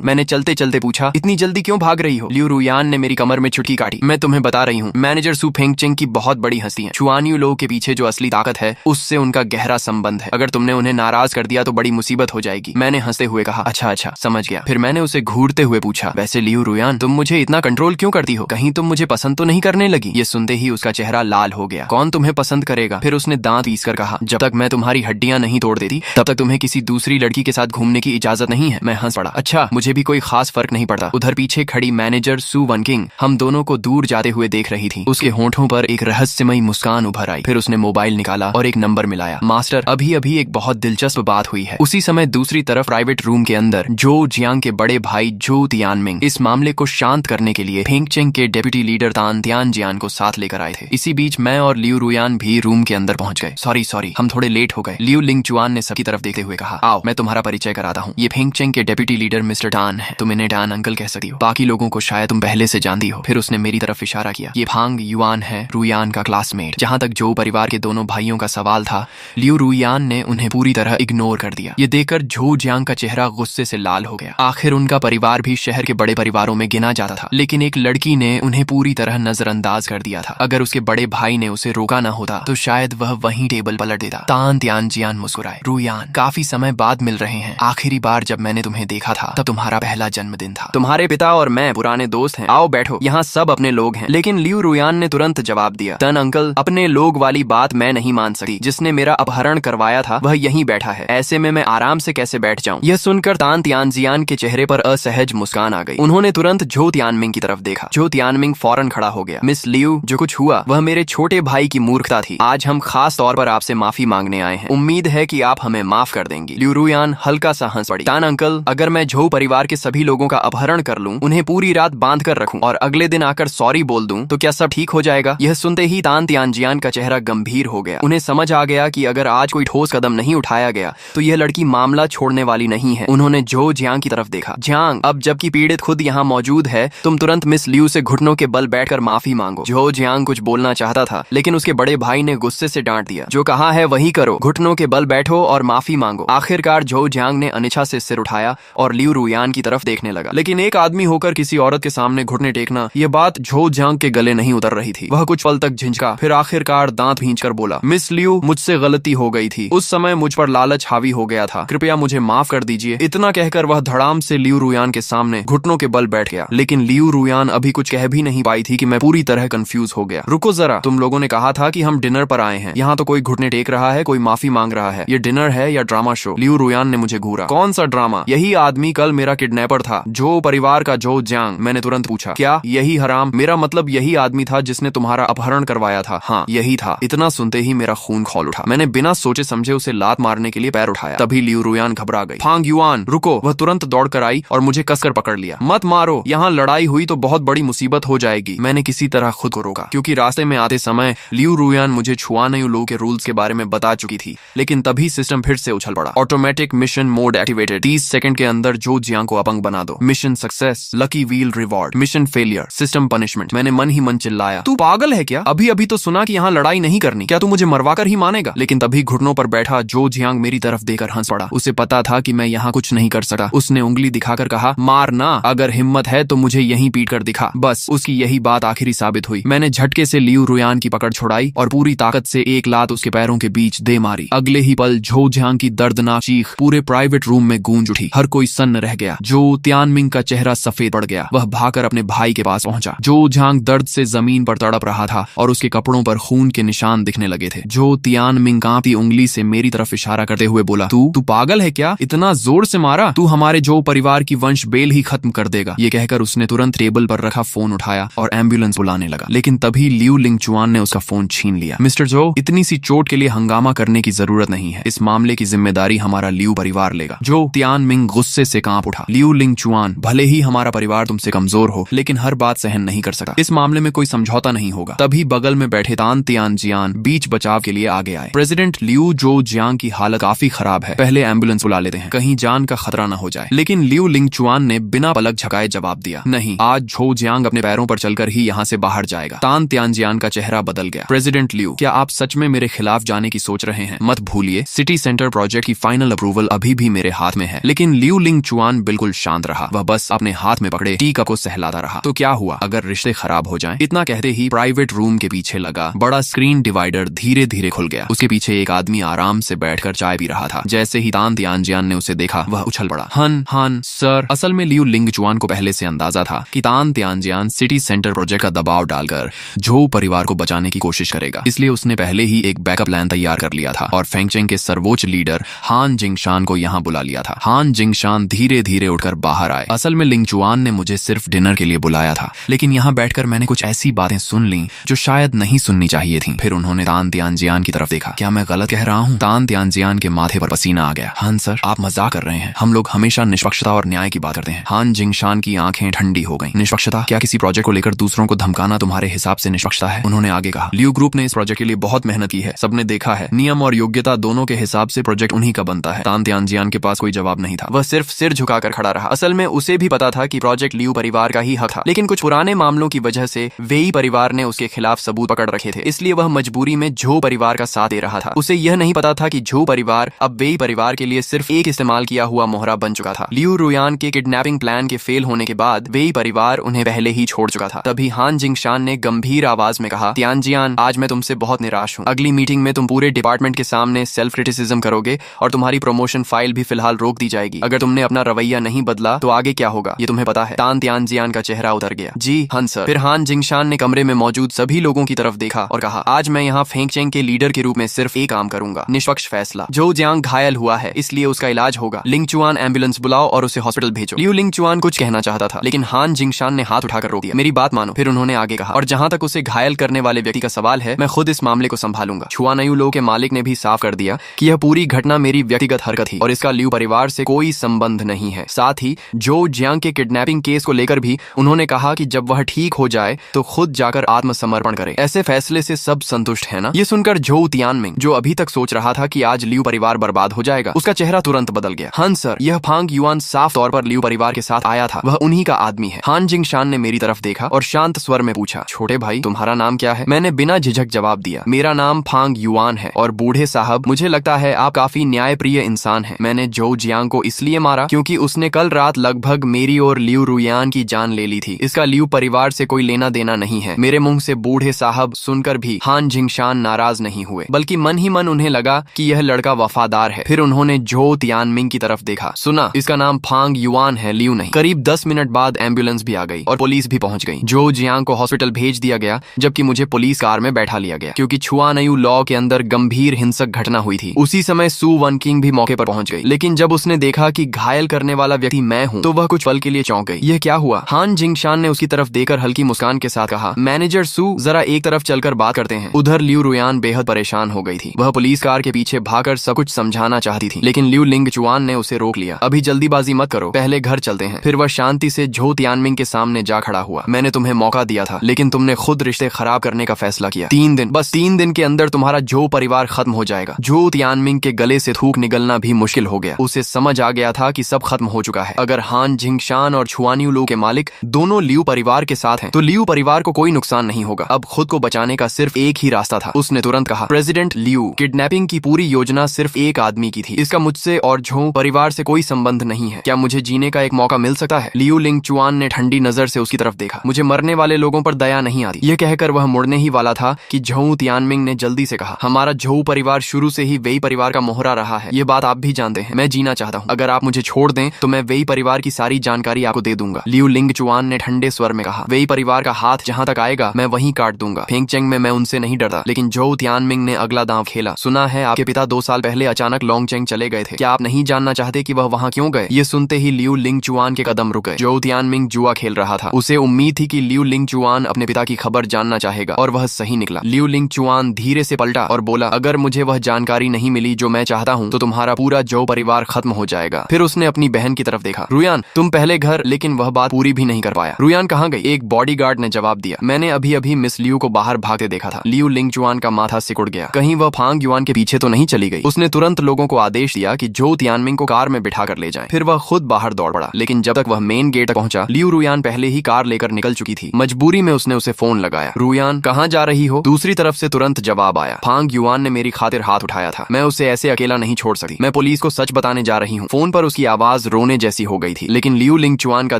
मैंने चलते चलते पूछा, इतनी जल्दी क्यों भाग रही हो? लियू रुयान ने मेरी कमर में चुटकी काटी। मैं तुम्हें बता रही हूँ, मैनेजर सू फेंगचेंग की बहुत बड़ी हस्ती है। छुआन यू लो के पीछे जो असली ताकत है, उससे उनका गहरा संबंध है। अगर तुमने उन्हें नाराज कर दिया तो बड़ी मुसीबत हो जाएगी। मैंने हंसते हुए कहा, अच्छा समझ गया। फिर मैंने उसे घूरते हुए पूछा, वैसे लियू रुयान, तुम मुझे इतना कंट्रोल क्यों करती हो? कहीं तुम मुझे पसंद तो नहीं करने लगी? ये सुनते ही उसका चेहरा लाल हो गया। कौन तुम्हें पसंद करेगा? फिर उसने दांत पीसकर कहा, जब तक मैं तुम्हारी हड्डियां नहीं तोड़ देती तब तक तुम्हें किसी दूसरी लड़की के साथ घूमने की इजाजत नहीं है। मैं हंस पड़ा। अच्छा, मुझे भी कोई खास फर्क नहीं पड़ता। उधर पीछे खड़ी मैनेजर सू वनकिंग हम दोनों को दूर जाते हुए देख रही थी। उसके होंठों पर एक रहस्यमयी मुस्कान उभर आई। फिर उसने मोबाइल निकाला और एक नंबर मिलाया। मास्टर, अभी अभी एक बहुत दिलचस्प बात हुई है। उसी समय दूसरी तरफ प्राइवेट रूम के अंदर जो जियांग के बड़े भाई जो तियानमिंग इस मामले को शांत करने के लिए फेंगचेंग के डेप्यूटी लीडर तान तियानजियान को साथ लेकर आए थे। इसी बीच मैं और लियू रुयान भी रूम के अंदर पहुंच गए। सॉरी, हम थोड़े लेट हो गए। लियू लिंगचुआन ने सबकी तरफ देखते हुए कहा, आओ मैं तुम्हारा परिचय कराता हूँ। ये फेंगचेंग के डेप्यूटी लीडर मिस्टर टान है। तुम इन्हें टान अंकल कह सकती हो। बाकी लोगों को शायद तुम पहले से जानती हो। फिर उसने मेरी तरफ इशारा किया। ये फांग युआन है, रुयान का क्लासमेट। जहाँ तक जो परिवार के दोनों भाइयों का सवाल था, लियू रुयान ने उन्हें पूरी तरह इग्नोर कर दिया। ये देखकर झो जियांग का चेहरा गुस्से से लाल हो गया। आखिर उनका परिवार भी शहर के बड़े परिवारों में गिना जाता था, लेकिन एक लड़की ने उन्हें पूरी तरह नजरअंदाज कर दिया था। अगर उसके बड़े भाई ने उसे रोका न होता तो शायद वह वहीं टेबल पलट देता। तान तियानजियान मुस्कुराए। रुयान, काफी समय बाद मिल रहे हैं। आखिरी बार जब मैंने तुम्हें देखा था तब तुम्हारा पहला जन्मदिन था। तुम्हारे पिता और मैं पुराने दोस्त हैं। आओ बैठो, यहाँ सब अपने लोग हैं। लेकिन लियू रुयान ने तुरंत जवाब दिया, तन अंकल, अपने लोग वाली बात मैं नहीं मान सकती। जिसने मेरा अपहरण करवाया था वह यहीं बैठा है। ऐसे में मैं आराम से कैसे बैठ जाऊं? यह सुनकर तान तियानजियान के चेहरे पर असहज मुस्कान आ गई। उन्होंने तुरंत झो तियानमिंग की तरफ देखा। झो तियानमिंग फौरन खड़ा हो गया। मिस लियू, जो कुछ हुआ वह मेरे छोटे भाई की मूर्खता थी। आज हम खास तौर पर आपसे माफी मांगने आए हैं। उम्मीद है कि आप हमें माफ कर देंगी। लियू रुयान हल्का सा हंस पड़ी। तान अंकल, अगर मैं झो परिवार के सभी लोगों का अपहरण कर लूं, उन्हें पूरी रात बांध कर रखूं और अगले दिन आकर सॉरी बोल दूं, तो क्या सब ठीक हो जाएगा? यह सुनते ही तान तियानजियान का चेहरा गंभीर हो गया। उन्हें समझ आ गया कि अगर आज कोई ठोस कदम नहीं उठाया गया तो यह लड़की मामला छोड़ने वाली नहीं है। उन्होंने झो जियांग की तरफ देखा। जियांग, अब जबकि पीड़ित खुद यहाँ मौजूद है, तुम तुरंत मिस लियू से घुटनों के बल बैठकर माफी मांगो। झो जियांग कुछ बोलना चाहता था, लेकिन उसके बड़े भाई ने गुस्से से डांट दिया। जो कहा है वही करो, घुटनों के बल बैठो और माफी मांगो। आखिरकार झो जियांग ने अनिच्छा से सिर उठाया और लियू रुयान की तरफ देखने लगा। लेकिन एक आदमी होकर किसी औरत के सामने घुटने टेकना, यह बात झो जियांग के गले नहीं उतर रही थी। वह कुछ पल तक झिझका, फिर आखिरकार दांत भींचकर बोला, मिस लियू, मुझसे गलती हो गई थी। उस समय मुझ पर लालच हावी हो गया था, कृपया मुझे माफ कर दीजिए। इतना कहकर वह धड़ाम से लियू रुयान के सामने घुटनों के बल बैठ गया। लेकिन लियू रुयान अभी कुछ कह भी नहीं पाई थी कि मैं पूरी तरह कंफ्यूज हो गया। रुको जरा, तुम लोगों ने कहा था कि हम डिनर पर आए हैं। यहाँ तो कोई घुटने टेक रहा है, कोई माफी मांग रहा है। ये डिनर है या ड्रामा शो? लियू रुयान ने मुझे घूरा। कौन सा ड्रामा? यही आदमी कल मेरा किडनैपर था, झो परिवार का झो जियांग। मैंने तुरंत पूछा, क्या यही हराम? मेरा मतलब यही आदमी था जिसने तुम्हारा अपहरण करवाया था? हाँ, यही था। इतना सुनते ही मेरा खून खौल उठा। मैंने बिना सोचे समझे उसे लात मारने के लिए पैर उठाया। तभी लियू रुयान घबरा गई। फांग युआन, रुको! वह तुरंत दौड़कर आई और मुझे कसकर पकड़ लिया। मत मारो, यहाँ लड़ाई हुई तो बहुत बड़ी मुसीबत हो जाएगी। मैंने किसी तरह खुद को रोका, क्योंकि रास्ते में आते समय लियू रुयान मुझे छुआनयू के रूल्स के बारे में बता चुकी थी। लेकिन तभी सिस्टम फिर से उछल पड़ा। Automatic mission mode activated. 30 second के अंदर झो जियांग को अपंग बना दो। Mission success, lucky wheel reward. Mission failure, system punishment. मैंने मन ही मन चिल्लाया, तू पागल है क्या? अभी अभी तो सुना कि यहाँ लड़ाई नहीं करनी। क्या तू मुझे मरवाकर ही मानेगा? लेकिन तभी घुटनों पर बैठा झो जियांग मेरी तरफ देकर हंस पड़ा। उसे पता था कि मैं यहाँ कुछ नहीं कर सकता। उसने उंगली दिखाकर कहा, मारना, अगर हिम्मत है तो मुझे यहीं पीट कर दिखा। बस उसकी यही बात आखिरी साबित हुई। मैंने झटके से लियू रुयान की पकड़ छुड़ाई और पूरी ताकत से एक लात उसके पैरों के बीच दे मारी। अगले ही पल झो जियांग की दर्दनाक चीख पूरे प्राइवेट रूम में गूंज उठी। हर कोई सन्न रह गया। जो तियानमिंग का चेहरा सफेद पड़ गया। वह भागकर अपने भाई के पास पहुंचा। जो जियांग दर्द से जमीन पर तड़प रहा था और उसके कपड़ों पर खून के निशान दिखने लगे थे। जो तियानमिंग कांपती उंगली से मेरी तरफ इशारा करते हुए बोला, तू पागल है क्या? इतना जोर से मारा? तू हमारे जो परिवार की वंश बेल ही खत्म कर देगा। ये कहकर उसने तुरंत टेबल पर रखा फोन उठाया और एम्बुलेंस बुलाने लगा। लेकिन तभी लियू लिंगचुआन ने उसका फोन छीन लिया। मिस्टर जो, इतनी सी चोट के लिए हंगामा करने की जरूरत नहीं है। इस मामले की जिम्मेदारी हमारा लियू परिवार लेगा। जो तियानमिंग गुस्से से कांप उठा। लियू लिंगचुआन, भले ही हमारा परिवार तुमसे कमजोर हो, लेकिन हर बात सहन नहीं कर सकता। इस मामले में कोई समझौता नहीं होगा। तभी बगल में बैठे तान तियानजियान बीच बचाव के लिए आगे आए। प्रेसिडेंट लियू जो जियांग की हालत काफी खराब है, पहले एम्बुलेंस बुला लेते हैं, कहीं जान का खतरा न हो जाए। लेकिन लियू लिंगचुआन ने बिना पलक झपकाए जवाब दिया, नहीं, आज झो जियांग अपने पैरों पर चलकर ही यहाँ से बाहर जाएगा। तान तियानजियान का चेहरा बदल गया। प्रेसिडेंट लियू, क्या आप सच में मेरे खिलाफ जाने की सोच रहे हैं? मत भूलिए, सिटी सेंटर प्रोजेक्ट की फाइनल अप्रूवल अभी भी मेरे हाथ में है। लेकिन लियू लिंगचुआन बिल्कुल शांत रहा। वह बस अपने हाथ में पकड़े टी कप को सहलाता रहा। तो क्या हुआ अगर रिश्ते खराब हो जाएं? इतना कहते ही प्राइवेट रूम के पीछे लगा बड़ा स्क्रीन डिवाइडर धीरे धीरे खुल गया। उसके पीछे एक आदमी आराम से बैठकर चाय पी रहा था। जैसे ही तान तियानजियान ने उसे देखा, वह उछल पड़ा। हन सर। असल में लियू लिंगचुआन को पहले से अंदाजा था कि तान तियानजियान सिटी सेंटर प्रोजेक्ट का दबाव डालकर झो परिवार को बचाने की कोशिश करेगा। इसलिए उसने पहले ही एक बैकअप प्लान तैयार कर लिया था और फेंगचेंग के सर्वोच्च लीडर हान जिंगशान को यहाँ बुला लिया था। हान जिंगशान धीरे धीरे उठकर बाहर आए। असल में लिंगचुआन ने मुझे सिर्फ डिनर के लिए बुलाया था, लेकिन यहाँ बैठकर मैंने कुछ ऐसी बातें सुन ली जो शायद नहीं सुननी चाहिए थी। फिर उन्होंने तान तियानजियान की तरफ देखा। क्या मैं गलत कह रहा हूँ? तान तियानजियान के माथे पर पसीना आ गया। हान सर, आप मजाक कर रहे हैं। हम लोग हमेशा निष्पक्षता और न्याय की बात करते हैं। हान जिंगशान की आंखें ठंडी हो गईं। निष्पक्षता? क्या किसी प्रोजेक्ट को लेकर दूसरों को धमकाना तुम्हारे हिसाब से निष्पक्षता है? उन्होंने आगे कहा, लियू ग्रुप ने इस प्रोजेक्ट के लिए बहुत मेहनत की है, सबने देखा है। नियम और योग्यता दोनों के हिसाब से प्रोजेक्ट उन्हीं का बनता है। तान तियानजियान के पास कोई जवाब नहीं था। वह सिर्फ सिर झुकाकर खड़ा रहा। असल में उसे भी पता था कि प्रोजेक्ट लियू परिवार का ही हक था, लेकिन कुछ पुराने मामलों की वजह से वेई परिवार ने उसके खिलाफ सबूत पकड़ रखे थे। इसलिए वह मजबूरी में झो परिवार का साथ दे रहा था। उसे यह नहीं पता था कि झो परिवार अब वेई परिवार के लिए सिर्फ एक इस्तेमाल किया हुआ मोहरा बन चुका था। लियू रुयान के किडनैपिंग प्लान के फेल होने के बाद वेई परिवार उन्हें पहले ही छोड़ चुका था। तभी हान जिंगशान ने गंभीर आवाज में कहा, तियानजियान, आज मैं तुमसे बहुत निराश हूँ। अगली मीटिंग में तुम पूरे डिपार्टमेंट के सामने सेल्फ क्रिटिसिज्म करोगे और तुम्हारी प्रमोशन फाइल भी फिलहाल रोक दी जाएगी। अगर तुमने अपना रवैया नहीं बदला तो आगे क्या होगा ये तुम्हें पता है। तान तियानजियान का चेहरा उतर गया। जी हाँ सर। फिर हान जिंगशान ने कमरे में मौजूद सभी लोगों की तरफ देखा और कहा, आज मैं यहाँ फेंगचेंग के लीडर के रूप में सिर्फ एक काम करूंगा, निष्पक्ष फैसला। झो जियांग घायल हुआ है, इसलिए उसका इलाज होगा। लिंगचुआन, एम्बुलेंस बुलाओ और उसे हॉस्पिटल भेजो। लियू लिंगचुआन कुछ कहना चाहता था, लेकिन हान जिंगशान ने हाथ उठाकर रोक दिया। मेरी बात मानो। फिर उन्होंने आगे कहा, और जहां तक उसे घायल करने वाले व्यक्ति का सवाल है, मैं खुद इस मामले को संभालूंगा। छुआनयू लो के मालिक ने भी साफ कर दिया कि यह पूरी घटना मेरी व्यक्तिगत हरकत थी। और इसका लियू परिवार से कोई संबंध नहीं है। साथ ही जो जियांग के किडनैपिंग केस को लेकर भी उन्होंने कहा कि जब वह ठीक हो जाए तो खुद जाकर आत्मसमर्पण करे। ऐसे फैसले से सब संतुष्ट है ना? ये सुनकर झोउ तियानमिंग, जो अभी तक सोच रहा था कि आज लियू परिवार बर्बाद हो जाएगा, उसका चेहरा तुरंत बदल गया। हाँ सर, यह फांग युआन साफ तौर पर लियू परिवार के साथ आया था, वह उन्हीं का आदमी है। हान जिंगशान ने मेरी तरफ देखा और शांत स्वर में पूछा, छोटे भाई तुम्हारा नाम क्या है? मैंने बिना झिझक जवाब दिया, मेरा नाम फांग युआन है। और बूढ़े साहब, मुझे लगता है आप काफी न्यायप्रिय इंसान हैं। मैंने झोउ जियांग को इसलिए मारा क्योंकि उसने कल रात लगभग मेरी और लियू रुयान की जान ले ली थी। इसका लियू परिवार से कोई लेना देना नहीं है। मेरे मुंह से बूढ़े साहब सुनकर भी हान जिंगशान नाराज नहीं हुए, बल्कि मन ही मन उन्हें लगा कि यह लड़का वफादार है। फिर उन्होंने झोउ तियानमिंग की तरफ देखा। सुना, इसका नाम फांग युआन है, लियू नहीं। करीब 10 मिनट बाद एम्बुलेंस भी आ गई और पुलिस भी पहुंच गई। झोउ जियांग को हॉस्पिटल भेज दिया गया, जबकि मुझे पुलिस कार में बैठा लिया गया क्योंकि छुआनयू लॉ के अंदर गंभीर हिंसक घटना हुई थी। उसी समय सु वनकिंग भी मौके पर पहुंच गई, लेकिन जब उसने देखा कि घायल करने वाला व्यक्ति मैं हूं तो वह कुछ पल के लिए चौंक गई। यह क्या हुआ? हान जिंगशान ने उसकी तरफ देकर हल्की मुस्कान के साथ कहा, मैनेजर सु, जरा एक तरफ चलकर बात करते हैं। उधर लियू रुयान बेहद परेशान हो गई थी। वह पुलिस कार के पीछे भागकर सब कुछ समझाना चाहती थी, लेकिन लियू लिंगचुआन ने उसे रोक लिया। अभी जल्दीबाजी मत करो, पहले घर चलते हैं। फिर वह शांति से झोउ तियानमिंग के सामने जा खड़ा हुआ। मैंने तुम्हें मौका दिया था, लेकिन तुमने खुद रिश्ते खराब करने का फैसला किया। 3 दिन, बस 3 दिन के अंदर तुम्हारा झोउ परिवार खत्म हो जाएगा। झोउ तियानमिंग के गले से थूक निकलना भी मुश्किल हो गया। उसे समझ आ गया था कि सब खत्म हो चुका है। अगर हान जिंगशान और छुआनयू लो के मालिक दोनों लियू परिवार के साथ हैं, तो लियू परिवार को कोई नुकसान नहीं होगा। अब खुद को बचाने का सिर्फ एक ही रास्ता था। उसने तुरंत कहा, प्रेसिडेंट लियू, किडनैपिंग की पूरी योजना सिर्फ एक आदमी की थी। इसका मुझसे और झोउ परिवार से कोई संबंध नहीं है। क्या मुझे जीने का एक मौका मिल सकता है? लियू लिंगचुआन ने ठंडी नजर से उसकी तरफ देखा। मुझे मरने वाले लोगों पर दया नहीं आती। यह कहकर वह मुड़ने ही वाला था कि झोउ तियानमिंग ने जल्दी से कहा, हमारा झोउ परिवार शुरू से ही वेई परिवार का मोहरा रहा है। ये बात आप भी जानते हैं। मैं जीना चाहता हूँ। अगर आप मुझे छोड़ दें तो मैं वेई परिवार की सारी जानकारी आपको दे दूंगा। लियू लिंगचुआन ने ठंडे स्वर में कहा, वेई परिवार का हाथ जहां तक आएगा मैं वहीं काट दूंगा। फेंगचेंग में मैं उनसे नहीं डरता, लेकिन झोउ तियानमिंग ने अगला दांव खेला। सुना है आपके पिता 2 साल पहले अचानक लोंगचेंग चले गए थे। क्या आप नहीं जानना चाहते कि वह वहां क्यों गए? ये सुनते ही लियू लिंगचुआन के कदम रुक गए। झोउ तियानमिंग जुआ खेल रहा था। उसे उम्मीद थी कि लियू लिंगचुआन अपने पिता की खबर जानना चाहेगा, और वह सही निकला। लियू लिंगचुआन धीरे से पलटा और बोला, अगर मुझे वह जानकारी नहीं मिली जो मैं चाहता हूँ तो तुम्हारा पूरा झोउ परिवार खत्म हो जाएगा। फिर उसने अपनी बहन की तरफ देखा, रुयान तुम पहले घर, लेकिन वह बात पूरी भी नहीं कर पाया। रुयान कहाँ गई? एक बॉडीगार्ड ने जवाब दिया, मैंने अभी अभी मिस लियू को बाहर भागते देखा था। लियू लिंगचुआन का माथा सिकुड़ गया। कहीं वह फांग युआन के पीछे तो नहीं चली गई? उसने तुरंत लोगों को आदेश दिया कि झोउ तियानमिंग को कार में बिठा कर ले जाएं। फिर वह खुद बाहर दौड़ पड़ा, लेकिन जब तक वह मेन गेट तक पहुंचा, लियू रुयान पहले ही कार लेकर निकल चुकी थी। मजबूरी में उसने उसे फोन लगाया, रुयान कहाँ जा रही हो? दूसरी तरफ से तुरंत जवाब आया, फांग युआन ने मेरी खातिर हाथ उठाया था, मैं उसे ऐसे अकेला नहीं छोड़ सकती। मैं पुलिस को सच बताने जा रही हूँ। फोन पर उसकी आवाज रोने जैसी हो गई थी, लेकिन लियू लिंगचुआन का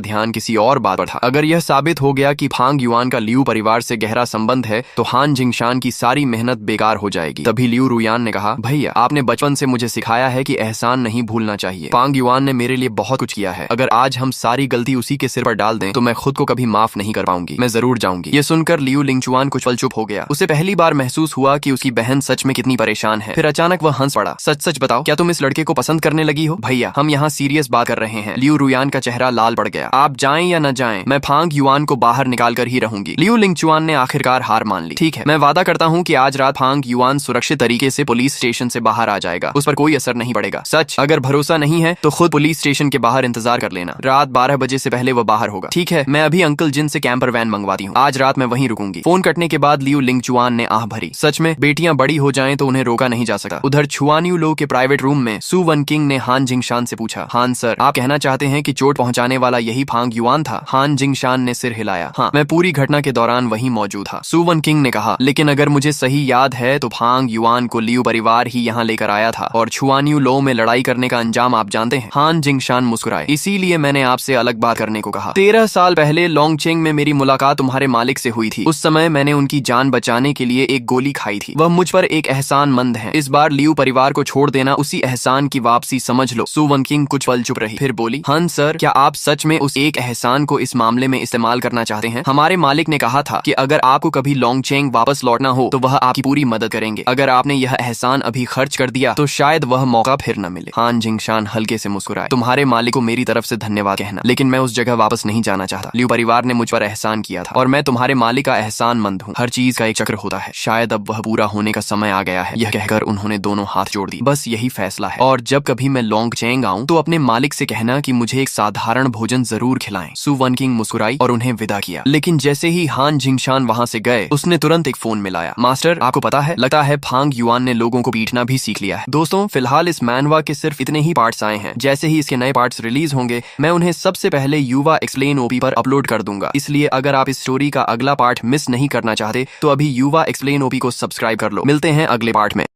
ध्यान किसी और बात पर था। अगर यह साबित हो गया कि फांग युआन का लियू परिवार से गहरा संबंध है तो हान जिंगशान की सारी मेहनत बेकार हो जाएगी। तभी लियू रुयान ने कहा, भैया आपने बचपन से मुझे सिखाया है कि एहसान नहीं भूलना चाहिए। फांग युआन ने मेरे लिए बहुत कुछ किया है। अगर आज हम सारी गलती उसी के सिर पर डाल दें तो मैं खुद को कभी माफ नहीं कर पाऊंगी। मैं जरूर जाऊंगी। ये सुनकर लियू लिंगचुआन कुछ पल चुप हो गया। उसे पहली बार महसूस हुआ कि उसकी बहन सच में कितनी परेशान है। फिर अचानक वह हंस पड़ा, सच सच बताओ, क्या तुम इस लड़के को पसंद करने लगी हो? भैया हम यहाँ सीरियस बात कर रहे हैं। लियू रुयान का चेहरा लाल पड़ गया। आप जाएं या न जाएं, मैं फांग युआन को बाहर निकाल कर ही रहूंगी। लियू लिंगचुआन ने आखिरकार हार मान ली। ठीक है, मैं वादा करता हूँ कि आज रात फांग युआन सुरक्षित तरीके से पुलिस स्टेशन से बाहर आ जाएगा। उस पर कोई असर नहीं पड़ेगा। सच, अगर भरोसा नहीं है तो खुद पुलिस स्टेशन के बाहर इंतजार कर लेना। रात 12 बजे से पहले वो बाहर होगा। ठीक है, मैं अभी अंकल जिन से कैंपर वैन मंगवाती हूँ। आज रात मैं वहीं रुकूंगी। फोन कटने के बाद लियू लिंगचुआन ने आह भरी। सच में बेटियां बड़ी हो जाएं तो उन्हें रोका नहीं जा सकता। उधर छुआनयू लो के प्राइवेट रूम में सु वनकिंग ने हान जिंगशान से पूछा, हान सर, आप कहना चाहते हैं कि चोट पहुंचाने वाला यही फांग युआन था? हान जिंगशान ने सिर हिलाया। हाँ, मैं पूरी घटना के दौरान वहीं मौजूद था। सु वनकिंग ने कहा, लेकिन अगर मुझे सही याद है तो फांग युआन को लियू परिवार ही यहाँ लेकर आया था, और छुआनयू लो में लड़ाई करने का अंजाम आप जानते हैं। हान जिंगशान मुस्कुराए, इसीलिए मैंने आपसे अलग बात करने को कहा। 13 साल पहले लोंगचेंग में मेरी मुलाकात तुम्हारे मालिक से हुई थी। उस समय मैंने उनकी जान बचाने के लिए एक गोली खाई थी। वह मुझ पर एक एहसानमंद है। इस बार लियू परिवार को छोड़ देना उसी एहसान की वापसी समझ लो। सु वनकिंग कुछ पल चुप रही, फिर बोली, हन सर, क्या आप सच में उस एक एहसान को इस मामले में इस्तेमाल करना चाहते हैं? हमारे मालिक ने कहा था कि अगर आपको कभी लोंगचेंग वापस लौटना हो तो वह आपकी पूरी मदद करेंगे। अगर आपने यह एहसान अभी खर्च कर दिया तो शायद वह मौका फिर न मिले। हान जिंगशान हल्के से मुस्कुराए, तुम्हारे मालिक को मेरी तरफ से धन्यवाद कहना, लेकिन मैं उस जगह वापस नहीं जाना चाहता। लियू परिवार ने मुझ पर एहसान किया था और मैं तुम्हारे मालिक का एहसानमंद हूँ। हर चीज का एक चक्र होता है, शायद अब वह पूरा होने का समय आ गया है। यह कहकर उन्होंने दोनों हाथ जोड़ दिए। बस यही फैसला है और जब कभी मैं लॉन्ग चेंग आऊं तो अपने मालिक से कहना कि मुझे एक साधारण भोजन जरूर खिलाएं। सु वन किंग मुस्कुराई और उन्हें विदा किया, लेकिन जैसे ही हान जिंगशान वहां से गए उसने तुरंत एक फोन मिलाया। मास्टर, आपको पता है, लगता है फांग युआन ने लोगों को पीटना भी सीख लिया है। दोस्तों, फिलहाल इस मैनवा के सिर्फ इतने ही पार्ट्स आए हैं। जैसे ही इसके नए पार्ट्स रिलीज होंगे मैं उन्हें सबसे पहले युवा एक्सप्लेन ओपी पर अपलोड कर दूंगा। इसलिए अगर आप इस स्टोरी का अगला पार्ट मिस नहीं करना चाहते तो अभी युवा एक्सप्लेन ओपी को सब्सक्राइब कर लो। मिलते हैं अगले पार्ट में।